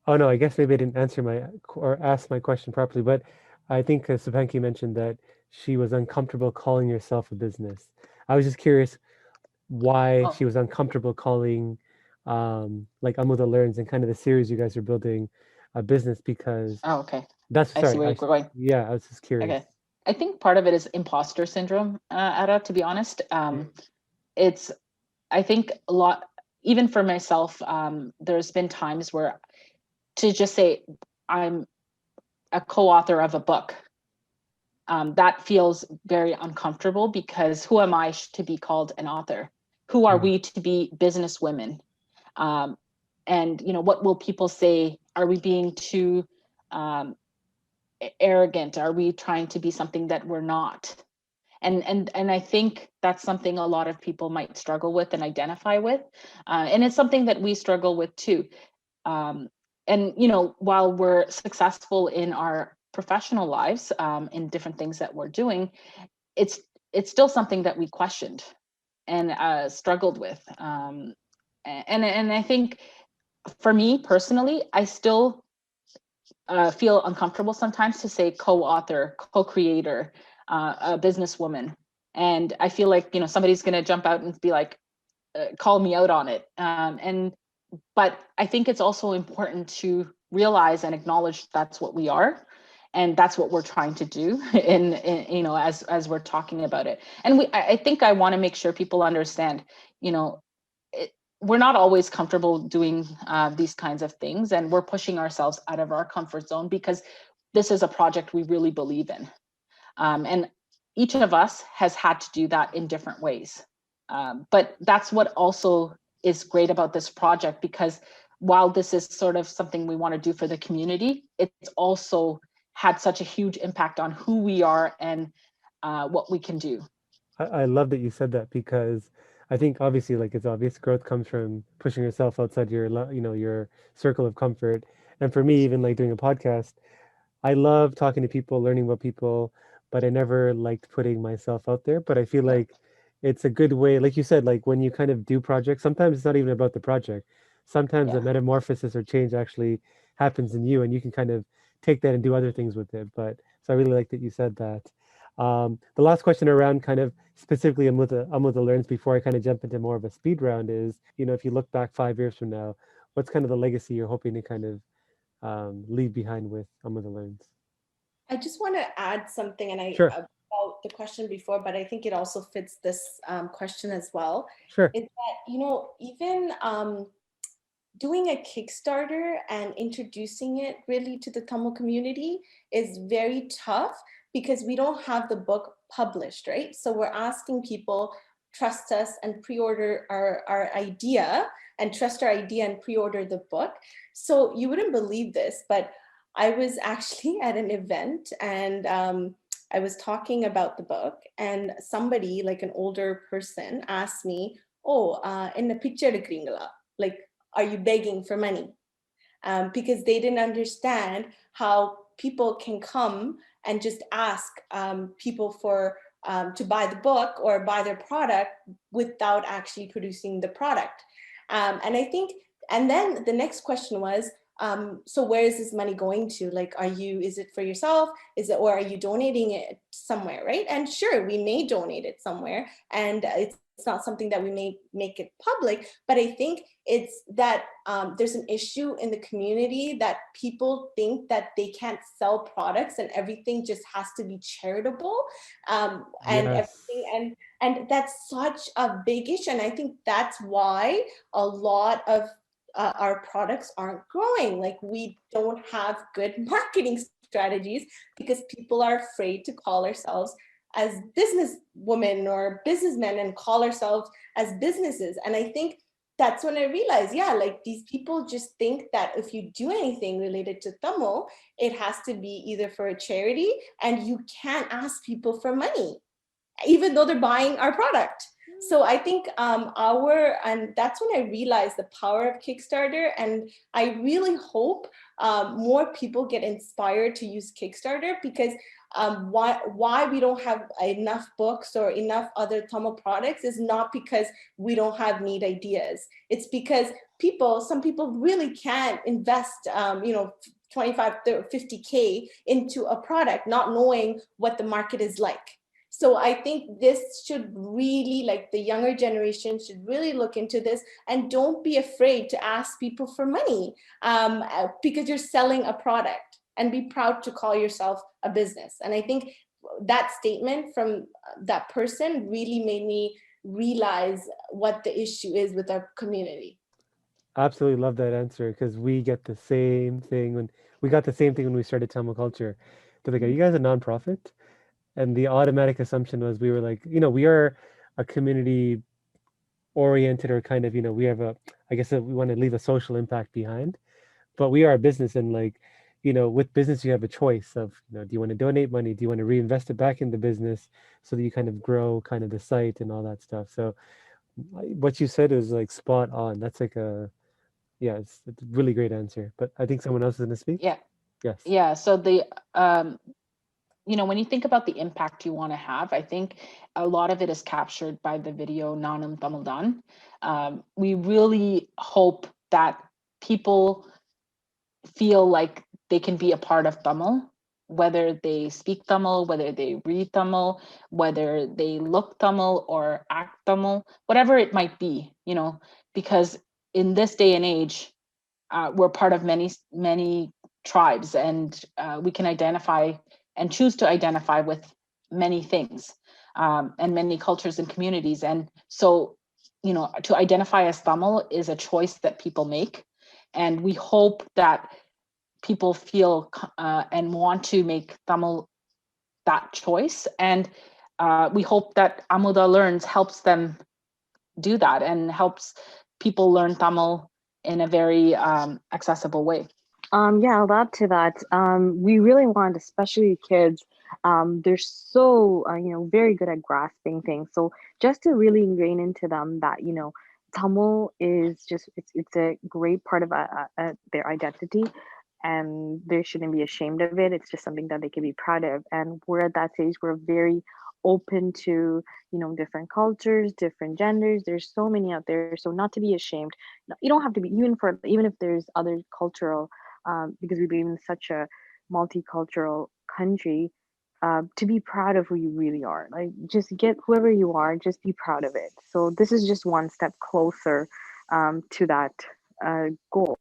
Oh no, I guess maybe I didn't answer my or ask my question properly, but I think Supanki mentioned that she was uncomfortable calling herself a business. I was just curious why Oh, she was uncomfortable calling like Amutha Learns and kind of the series you guys are building a business because oh, okay. that's I see sorry, where you're going. yeah, I was just curious. Okay. I think part of it is imposter syndrome, Ada, to be honest. It's, I think a lot, even for myself, there's been times where to just say, I'm a co-author of a book, that feels very uncomfortable because who am I to be called an author? Who are we to be business women? And, you know, what will people say? Are we being too arrogant? Are we trying to be something that we're not? And I think that's something a lot of people might struggle with and identify with, and it's something that we struggle with too. And you know, while we're successful in our professional lives, in different things that we're doing, it's still something that we questioned and struggled with. And I think for me personally, I still feel uncomfortable sometimes to say co-author, co-creator, a businesswoman. And I feel like, somebody's going to jump out and be like, call me out on it. But I think it's also important to realize and acknowledge that's what we are. And that's what we're trying to do as we're talking about it. And I think I want to make sure people understand, we're not always comfortable doing these kinds of things, and we're pushing ourselves out of our comfort zone because this is a project we really believe in. And each of us has had to do that in different ways. But that's what also is great about this project, because while this is sort of something we want to do for the community, it's also had such a huge impact on who we are and what we can do. I love that you said that, because I think obviously, like, it's obvious growth comes from pushing yourself outside your your circle of comfort. And for me, even like doing a podcast, I love talking to people, learning about people, but I never liked putting myself out there. But I feel Yeah. like it's a good way, like you said, like when you kind of do projects, sometimes it's not even about the project. Sometimes Yeah. the metamorphosis or change actually happens in you, and you can kind of take that and do other things with it. But so I really like that you said that. The last question around kind of specifically Amutha Learns, before I kind of jump into more of a speed round, is, if you look back 5 years from now, what's kind of the legacy you're hoping to kind of leave behind with Amutha Learns? I just want to add something, and Sure, about the question before, but I think it also fits this question as well. sure. Is that, even doing a Kickstarter and introducing it really to the Tamil community is very tough, because we don't have the book published, right? So we're asking people, trust us and pre-order our idea, and trust our idea and pre-order the book. So you wouldn't believe this, but I was actually at an event, and I was talking about the book, and somebody, like an older person, asked me, oh, in the picture எடுக்கிறீங்களா? Like, are you begging for money? Because they didn't understand how people can come and just ask people for to buy the book or buy their product without actually producing the product. And I think, and then the next question was, so where is this money going to? Like, is it for yourself? Or are you donating it somewhere, right? And sure, we may donate it somewhere, and it's not something that we may make it public, but I think it's that there's an issue in the community that people think that they can't sell products and everything just has to be charitable, and Yes. everything, and that's such a big issue. And I think that's why a lot of our products aren't growing. Like, we don't have good marketing strategies because people are afraid to call ourselves as business women or businessmen and call ourselves as businesses. And I think that's when I realized, yeah, like, these people just think that if you do anything related to Tamil, it has to be either for a charity, and you can't ask people for money, even though they're buying our product. So I think and that's when I realized the power of Kickstarter. And I really hope more people get inspired to use Kickstarter, because why we don't have enough books or enough other Tamil products is not because we don't have neat ideas. It's because some people really can't invest 25, 30, 50K into a product, not knowing what the market is like. So I think this should really, like, the younger generation should really look into this, and don't be afraid to ask people for money, because you're selling a product, and be proud to call yourself a business. And I think that statement from that person really made me realize what the issue is with our community. Absolutely love that answer, because we get the same thing when we started Tamil Culture. They're like, "Are you guys a nonprofit?" And the automatic assumption was we were like, we are a community oriented, or kind of, we have I guess we want to leave a social impact behind, but we are a business. And like, with business, you have a choice of, do you want to donate money? Do you want to reinvest it back in the business so that you kind of grow kind of the site and all that stuff? So what you said is like spot on. That's like yeah, it's a really great answer. But I think someone else is going to speak. Yeah. Yes. Yeah. So when you think about the impact you want to have, I think a lot of it is captured by the video Nanam Tamildan. We really hope that people feel like they can be a part of Tamil whether they speak Tamil, whether they read Tamil, whether they look Tamil or act Tamil, whatever it might be, because in this day and age, we're part of many tribes, and we can identify and choose to identify with many things, and many cultures and communities. And so, to identify as Tamil is a choice that people make. And we hope that people feel and want to make Tamil that choice. And we hope that Amutha Learns helps them do that and helps people learn Tamil in a very accessible way. Yeah, I'll add to that. We really want, especially kids, they're so, very good at grasping things. So just to really ingrain into them that, Tamil is just, it's a great part of their identity, and they shouldn't be ashamed of it. It's just something that they can be proud of. And we're at that stage, we're very open to, different cultures, different genders. There's so many out there. So not to be ashamed. You don't have to be, even if there's other cultural, because we live in such a multicultural country, to be proud of who you really are. Like, just get whoever you are, just be proud of it. So this is just one step closer to that goal.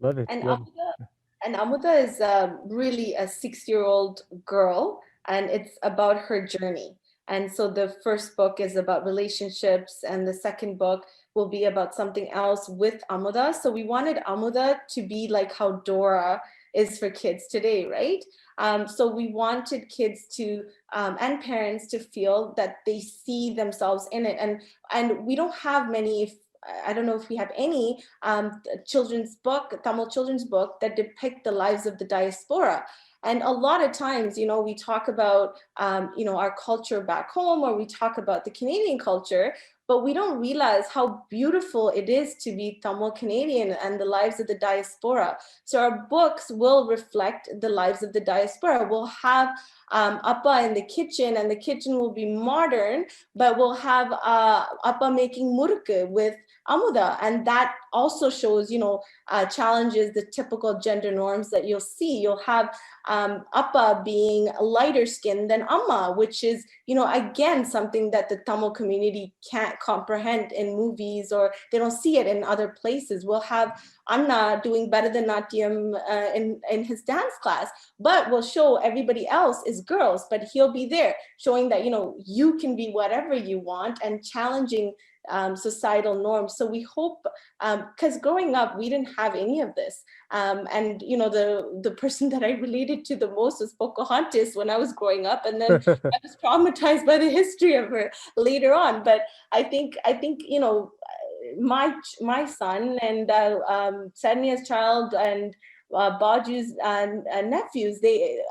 Love it. And Love it. Amutha is really a 6-year-old girl, and it's about her journey. And so the first book is about relationships, and the second book will be about something else with Amutha. So we wanted Amutha to be like how Dora is for kids today, right? So we wanted kids to and parents to feel that they see themselves in it. And we don't have many, I don't know if we have any children's book, Tamil children's book that depict the lives of the diaspora. And a lot of times, we talk about, our culture back home, or we talk about the Canadian culture, but we don't realize how beautiful it is to be Tamil Canadian and the lives of the diaspora. So our books will reflect the lives of the diaspora. We'll have Appa in the kitchen, and the kitchen will be modern, but we'll have Appa making murukku with Amutha, and that also shows, challenges the typical gender norms that you'll see. You'll have Appa being lighter skinned than Amma, which is, again, something that the Tamil community can't comprehend in movies, or they don't see it in other places. We'll have Anna doing better than Natyam in his dance class, but we'll show everybody else is girls, but he'll be there showing that, you can be whatever you want, and challenging societal norms. So we hope, because growing up, we didn't have any of this. And the person that I related to the most was Pocahontas when I was growing up, and then I was traumatized by the history of her later on. But I think my son and Sharanya's child and Baju's nephews,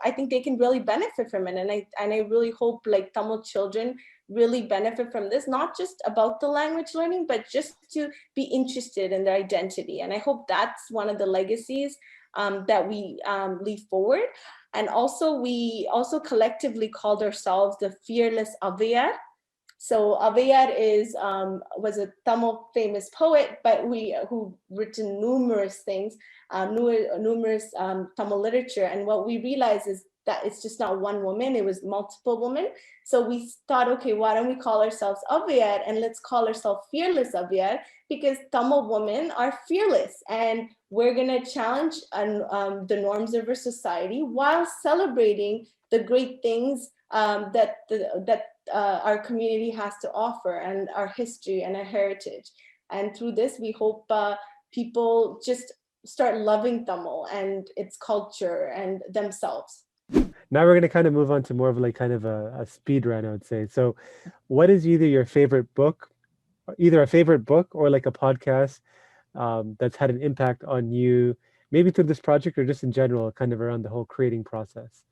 I think they can really benefit from it, and I really hope like Tamil children really benefit from this, not just about the language learning, but just to be interested in their identity. And I hope that's one of the legacies that we leave forward. And also, we also collectively called ourselves the Fearless Avayar. So Avayar was a Tamil famous poet, but who written numerous things, numerous Tamil literature. And what we realized is that it's just not one woman, it was multiple women. So we thought, okay, why don't we call ourselves Avayar, and let's call ourselves Fearless Avayar, because Tamil women are fearless, and we're gonna challenge the norms of our society while celebrating the great things that our community has to offer, and our history and our heritage. And through this, we hope people just start loving Tamil and its culture and themselves. Now we're going to kind of move on to more of like kind of a speed run, I would say. So, what is either your favorite book, either a favorite book or like a podcast that's had an impact on you, maybe through this project or just in general, kind of around the whole creating process?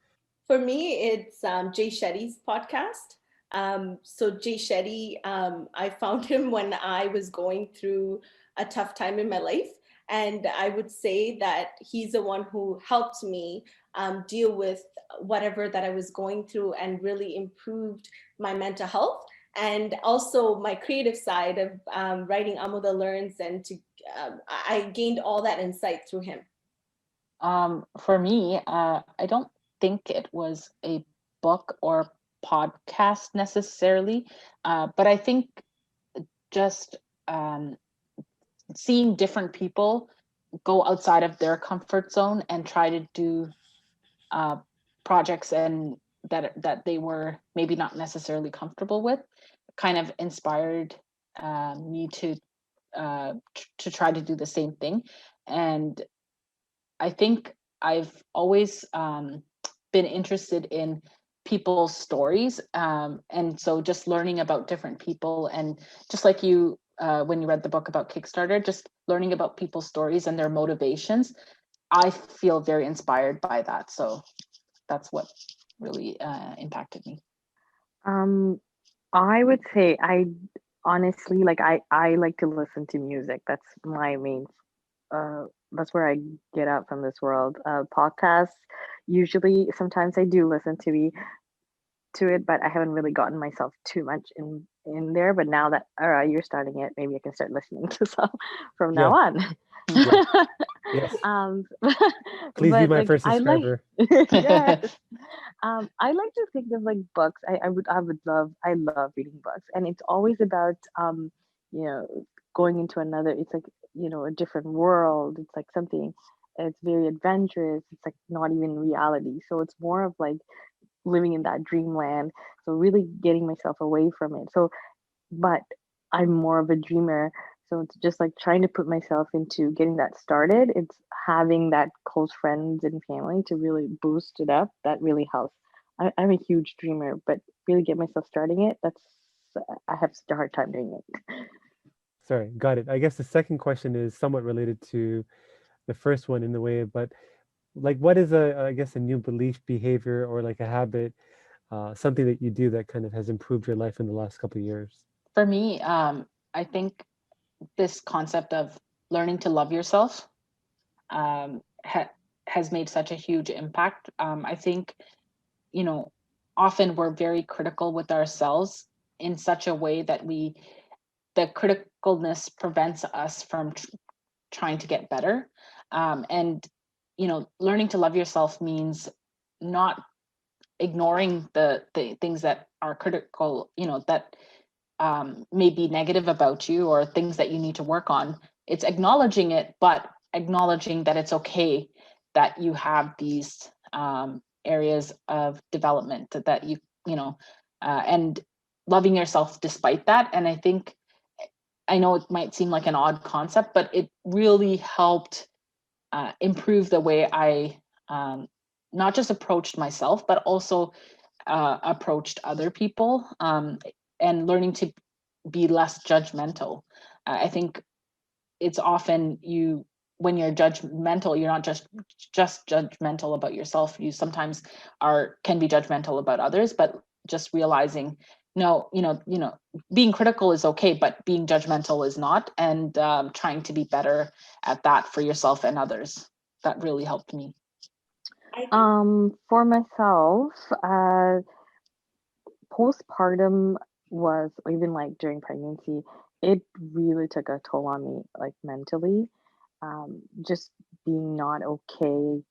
For me, it's Jay Shetty's podcast. So Jay Shetty, I found him when I was going through a tough time in my life. And I would say that he's the one who helped me deal with whatever that I was going through, and really improved my mental health. And also my creative side of writing Amutha Learns, and I gained all that insight through him. For me, I don't think it was a book or podcast necessarily, but I think just seeing different people go outside of their comfort zone and try to do projects and that they were maybe not necessarily comfortable with, kind of inspired me to try to do the same thing. And I think I've always been interested in people's stories, and so just learning about different people, and just like you, when you read the book about Kickstarter, just learning about people's stories and their motivations, I feel very inspired by that. So that's what really impacted me. Um, I would say I honestly I like to listen to music. That's my main that's where I get out from this world. Podcasts, usually sometimes I do listen to it, but I haven't really gotten myself too much in there. But now that you're starting it, maybe I can start listening to some from now Yeah, on. yeah, yes. um, Please be but my like first I like subscriber. yes. I like to think of like books. I love reading books, and it's always about you know, going into another. It's like, you know, a different world. It's like something. It's very adventurous. It's like not even reality. So it's more of like living in that dreamland. So really getting myself away from it. So, but I'm more of a dreamer. So it's just like trying to put myself into getting that started. It's having that close friends and family to really boost it up. That really helps. I'm a huge dreamer, but really get myself starting it. I have such a hard time doing it. Sorry, got it. I guess the second question is somewhat related to the first one in a way, but like what is I guess a new belief, behavior, or like a habit, something that you do that kind of has improved your life in the last couple of years? For me, I think this concept of learning to love yourself um, ha- has made such a huge impact. I think, you know, often we're very critical with ourselves in such a way that the criticalness prevents us from trying to get better. And, you know, learning to love yourself means not ignoring the things that are critical, you know, that may be negative about you or things that you need to work on. It's acknowledging it, but acknowledging that it's okay that you have these areas of development that you know, and loving yourself despite that. And I think, I know it might seem like an odd concept, but it really helped improve the way I not just approached myself, but also approached other people, and learning to be less judgmental. I think it's often when you're judgmental, you're not just judgmental about yourself. You sometimes can be judgmental about others, but just realizing, no, being critical is okay, but being judgmental is not, and trying to be better at that for yourself and others. That really helped me. I think For myself, postpartum was, or even like during pregnancy, it really took a toll on me, like mentally. Just being not okay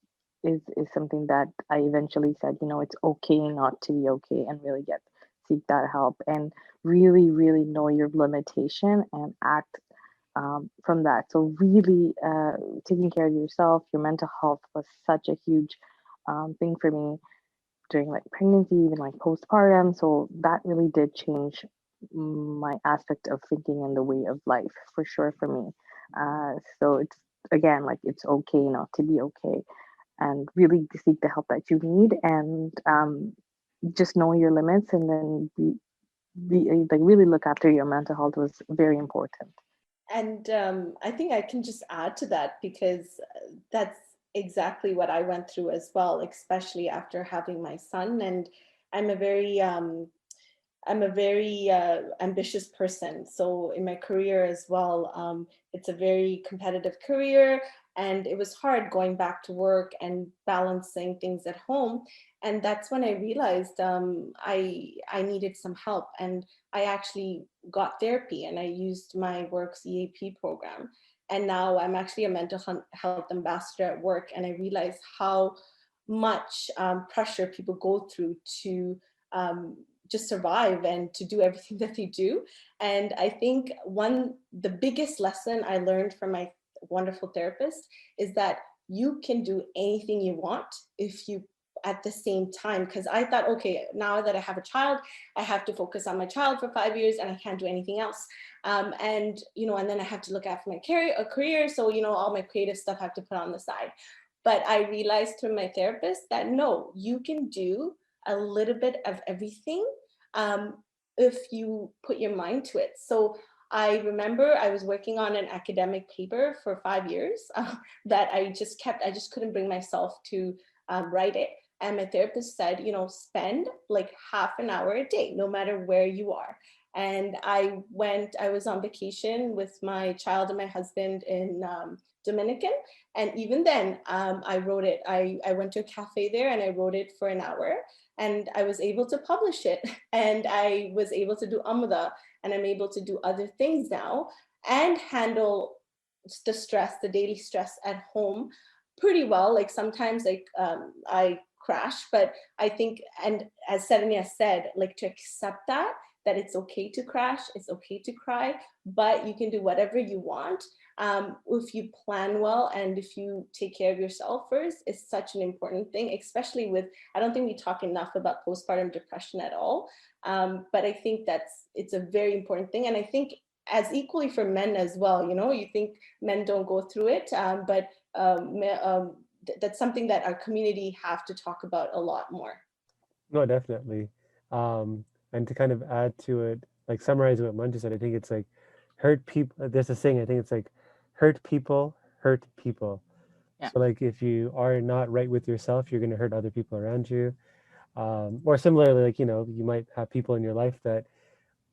is something that I eventually said, you know, it's okay not to be okay, and really seek that help, and really know your limitation and act from that. So really taking care of yourself, your mental health was such a huge thing for me during like pregnancy, even like postpartum. So that really did change my aspect of thinking and the way of life for sure for me. So it's again like it's okay not to be okay, and really seek the help that you need, and just know your limits, and then be like really look after your mental health was very important. And I think I can just add to that, because that's exactly what I went through as well, especially after having my son. And I'm a very ambitious person. So in my career as well, it's a very competitive career, and it was hard going back to work and balancing things at home. And that's when I realized I needed some help, and I actually got therapy, and I used my work's EAP program. And now I'm actually a mental health ambassador at work, and I realize how much pressure people go through to just survive and to do everything that they do. And I think the biggest lesson I learned from my wonderful therapist is that you can do anything you want if you at the same time, because I thought, okay, now that I have a child, I have to focus on my child for 5 years and I can't do anything else. And then I have to look after my career. So, all my creative stuff I have to put on the side. But I realized through my therapist that no, you can do a little bit of everything if you put your mind to it. So I remember I was working on an academic paper for 5 years that I just couldn't bring myself to write it. And my therapist said, spend like half an hour a day, no matter where you are. And I was on vacation with my child and my husband in Dominican. And even then, I wrote it. I went to a cafe there and I wrote it for an hour. And I was able to publish it. And I was able to do Amutha. And I'm able to do other things now and handle the daily stress at home pretty well. Like sometimes I crash, but I think, and as Sharannya said, like to accept that it's okay to crash, it's okay to cry, but you can do whatever you want if you plan well and if you take care of yourself first. Is such an important thing, especially with, I don't think we talk enough about postpartum depression at all, but I think it's a very important thing. And I think as equally for men as well, you think men don't go through it, but that's something that our community have to talk about a lot more. No, definitely. And to kind of add to it, like summarize what Manju said, I think it's like hurt people. There's a saying, I think it's like hurt people hurt people. Yeah. So like if you are not right with yourself, you're going to hurt other people around you. Or similarly, like, you might have people in your life that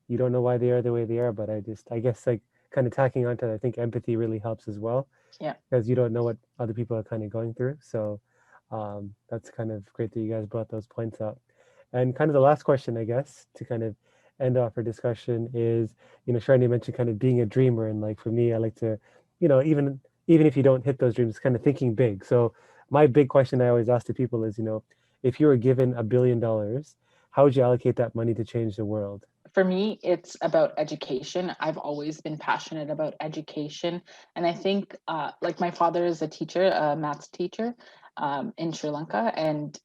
you don't know why they are the way they are, but I guess like kind of tacking onto that, I think empathy really helps as well. Yeah. Because you don't know what other people are kind of going through. So that's kind of great that you guys brought those points up. And kind of the last question, I guess, to kind of end off our discussion is, Sharannya mentioned kind of being a dreamer. And like for me, I like to, even if you don't hit those dreams, kind of thinking big. So my big question I always ask to people is, if you were given $1 billion, how would you allocate that money to change the world? For me, it's about education. I've always been passionate about education. And I think like my father is a teacher, a maths teacher in Sri Lanka. And,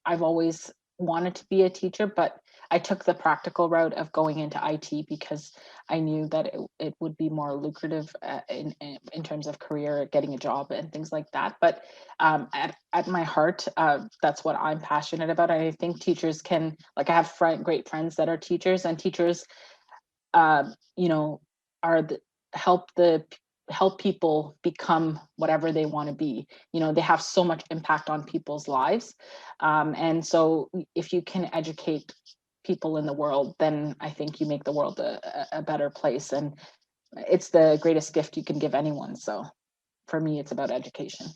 I've always wanted to be a teacher, but I took the practical route of going into IT because I knew that it would be more lucrative in terms of career, getting a job and things like that. But at my heart, that's what I'm passionate about. I think teachers can, like I have great friends that are teachers, and teachers, are help people become whatever they want to be. They have so much impact on people's lives. And so if you can educate people in the world, then I think you make the world a better place. And it's the greatest gift you can give anyone. So for me, it's about education.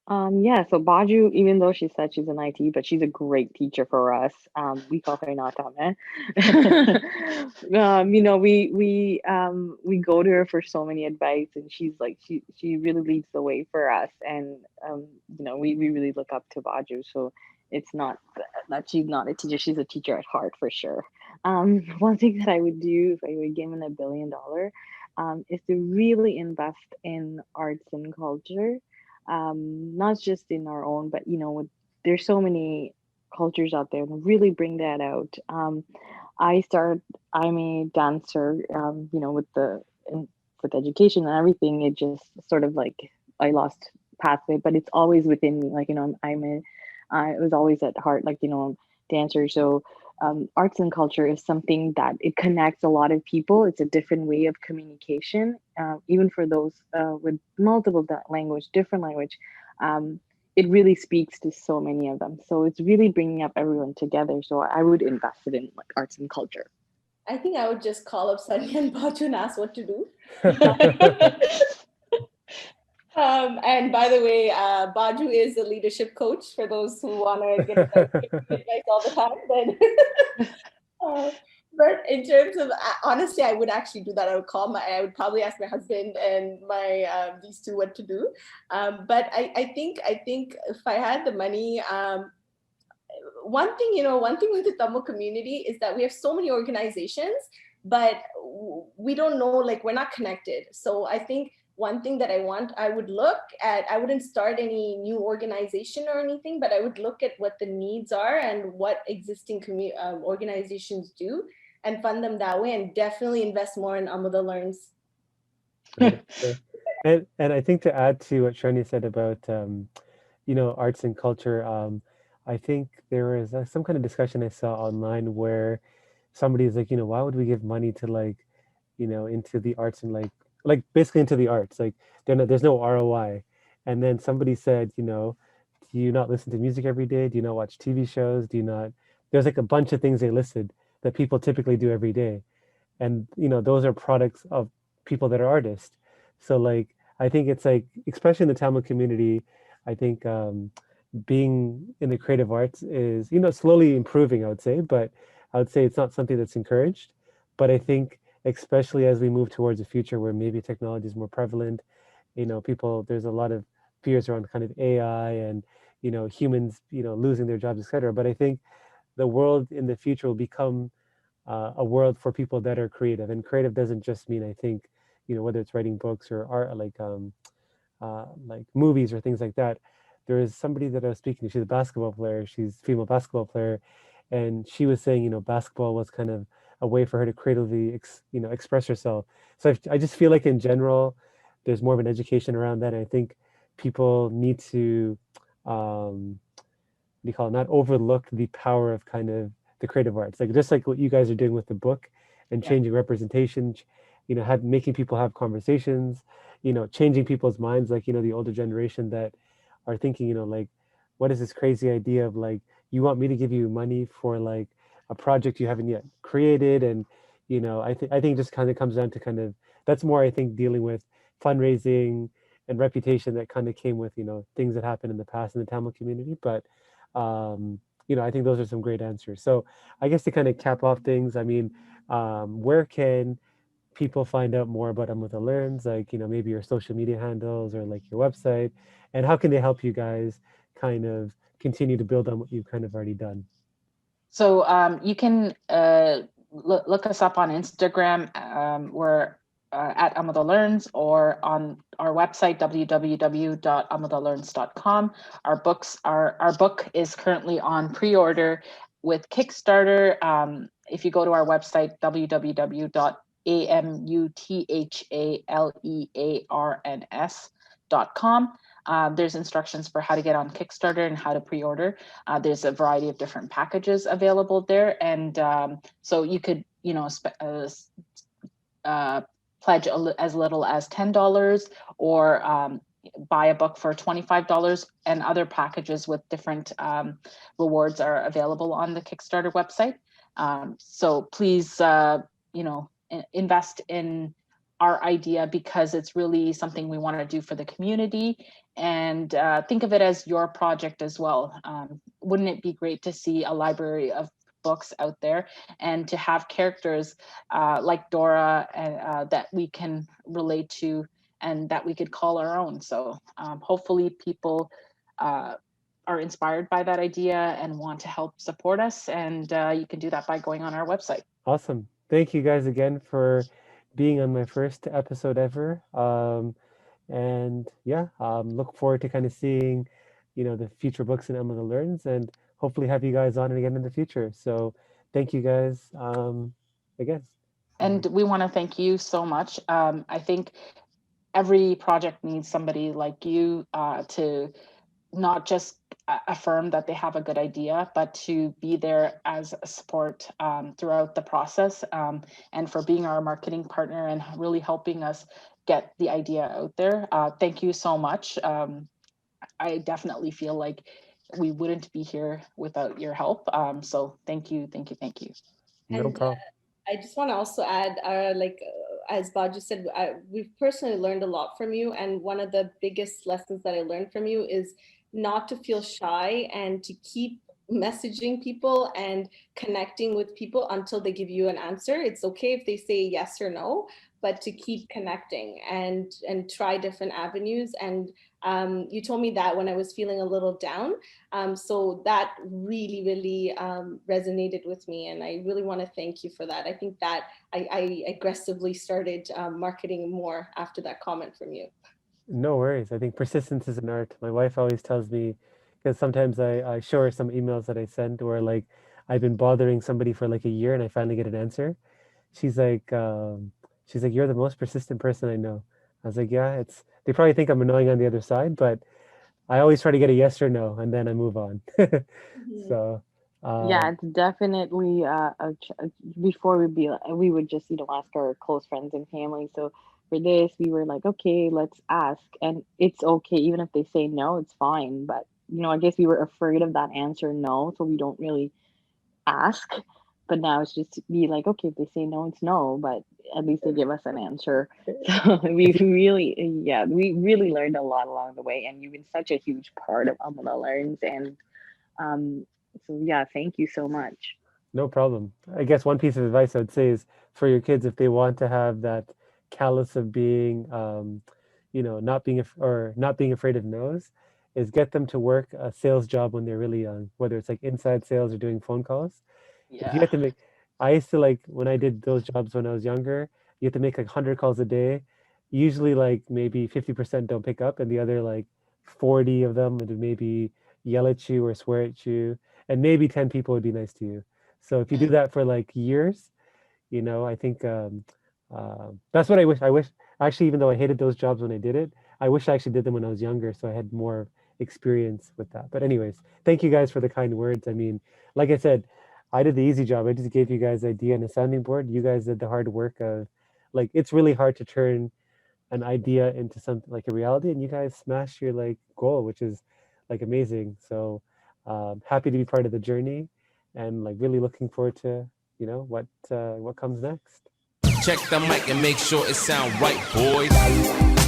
Yeah, so Baju, even though she said she's an IT, but she's a great teacher for us. We call her Natame. We go to her for so many advice, and she's like she really leads the way for us, and we really look up to Baju. So it's not that she's not a teacher; she's a teacher at heart for sure. One thing that I would do if I were given $1 billion, is to really invest in arts and culture. Not just in our own, but there's so many cultures out there, and really bring that out. I'm a dancer, with education and everything. It just sort of like I lost pathway, but it's always within me. Like it was always at heart, like dancer. So arts and culture is something that it connects a lot of people. It's a different way of communication, even for those with multiple different language. It really speaks to so many of them. So it's really bringing up everyone together. So I would invest it in like arts and culture. I think I would just call up Sharannya and Baju and ask what to do. And by the way, Baju is a leadership coach for those who want to get advice all the time. But in terms of, honestly, I would actually do that. I would probably ask my husband and my these two what to do. But I think if I had the money, one thing with the Tamil community is that we have so many organizations, but we don't know, like, we're not connected. So I think one thing that I would look at, I wouldn't start any new organization or anything, but I would look at what the needs are and what existing organizations do and fund them that way, and definitely invest more in Amutha Learns. Right. Sure. And I think to add to what Sharannya said about arts and culture, I think there was some kind of discussion I saw online where somebody's like, why would we give money to into the arts and like basically into the arts, like there's no ROI. And then somebody said, do you not listen to music every day? Do you not watch TV shows? Do you not? There's like a bunch of things they listed that people typically do every day, and those are products of people that are artists. So like I think it's like, especially in the Tamil community, I think being in the creative arts is slowly improving, I would say, but I would say it's not something that's encouraged. But I think especially as we move towards a future where maybe technology is more prevalent, people, there's a lot of fears around kind of AI and humans losing their jobs, etc. But I think the world in the future will become a world for people that are creative. And creative doesn't just mean, I think, whether it's writing books or art, like movies or things like that. There is somebody that I was speaking to. She's a basketball player. She's a female basketball player, and she was saying, basketball was kind of a way for her to creatively, express herself. So I just feel like in general, there's more of an education around that. And I think people need to, what do you call it, not overlook the power of kind of the creative arts, like just like what you guys are doing with the book and changing representation, making people have conversations, changing people's minds, like the older generation that are thinking, like, what is this crazy idea of like, you want me to give you money for like a project you haven't yet created? And I think just kind of comes down to kind of, that's more, I think, dealing with fundraising and reputation that kind of came with things that happened in the past in the Tamil community. But I think those are some great answers. So I guess to kind of cap off things, I mean, where can people find out more about Amutha Learns, like, maybe your social media handles or like your website, and how can they help you guys kind of continue to build on what you've kind of already done? So you can look us up on Instagram. We're at Amutha Learns, or on our website, www.amuthaLearns.com. Our book is currently on pre-order with Kickstarter. If you go to our website, www.amuthaLearns.com, there's instructions for how to get on Kickstarter and how to pre-order. There's a variety of different packages available there, and so you could, pledge as little as $10, or buy a book for $25, and other packages with different rewards are available on the Kickstarter website. So please, invest in our idea, because it's really something we want to do for the community, and think of it as your project as well. Wouldn't it be great to see a library of books out there, and to have characters like Dora, and that we can relate to and that we could call our own? So hopefully people are inspired by that idea and want to help support us, and you can do that by going on our website. Awesome. Thank you guys again for being on my first episode ever. And yeah, look forward to kind of seeing, the future books in Amutha Learns, and hopefully have you guys on again in the future. So thank you guys, I guess. And we want to thank you so much. I think every project needs somebody like you to not just affirm that they have a good idea, but to be there as a support throughout the process, and for being our marketing partner and really helping us get the idea out there. Thank you so much. I definitely feel like we wouldn't be here without your help. So thank you, thank you, thank you. No And problem. I just want to also add, as Baju said, we've personally learned a lot from you. And one of the biggest lessons that I learned from you is not to feel shy and to keep messaging people and connecting with people until they give you an answer. It's okay if they say yes or no, but to keep connecting and try different avenues. And you told me that when I was feeling a little down. So that really, really resonated with me. And I really want to thank you for that. I think that I aggressively started marketing more after that comment from you. No worries. I think persistence is an art. My wife always tells me, because sometimes I show her some emails that I sent where like I've been bothering somebody for like a year and I finally get an answer. She's like, you're the most persistent person I know. I was like, yeah, it's, they probably think I'm annoying on the other side, but I always try to get a yes or no and then I move on. Mhm. So, Yeah, um, it's definitely before we would just ask our close friends and family. So for this, we were like, okay, let's ask, and it's okay even if they say no, it's fine. But I guess we were afraid of that answer no, so we don't really ask. But now it's just to be like, okay, if they say no, it's no, but at least they give us an answer. So if you, we really learned a lot along the way, and you've been such a huge part of Amutha Learns, and um, so yeah, thank you so much. no problem. I guess one piece of advice I would say is for your kids, if they want to have that callous of being, not being not being afraid of no's, is get them to work a sales job when they're really young, whether it's like inside sales or doing phone calls. If you Yeah. have to make, I used to like when I did those jobs when I was younger, you have to make like 100 calls a day. Usually, like maybe 50% don't pick up, and the other like 40 of them would maybe yell at you or swear at you, and maybe 10 people would be nice to you. So if you do that for like years, I think that's what I wish. I wish actually, even though I hated those jobs when I did it, I wish I actually did them when I was younger, so I had more experience with that. But anyways, thank you guys for the kind words. I mean, like I said, I did the easy job. I just gave you guys idea and a sounding board. You guys did the hard work of, like, it's really hard to turn an idea into something like a reality, and you guys smashed your like goal, which is like amazing. So happy to be part of the journey, and like really looking forward to what comes next. Check the mic and make sure it sound right, boys.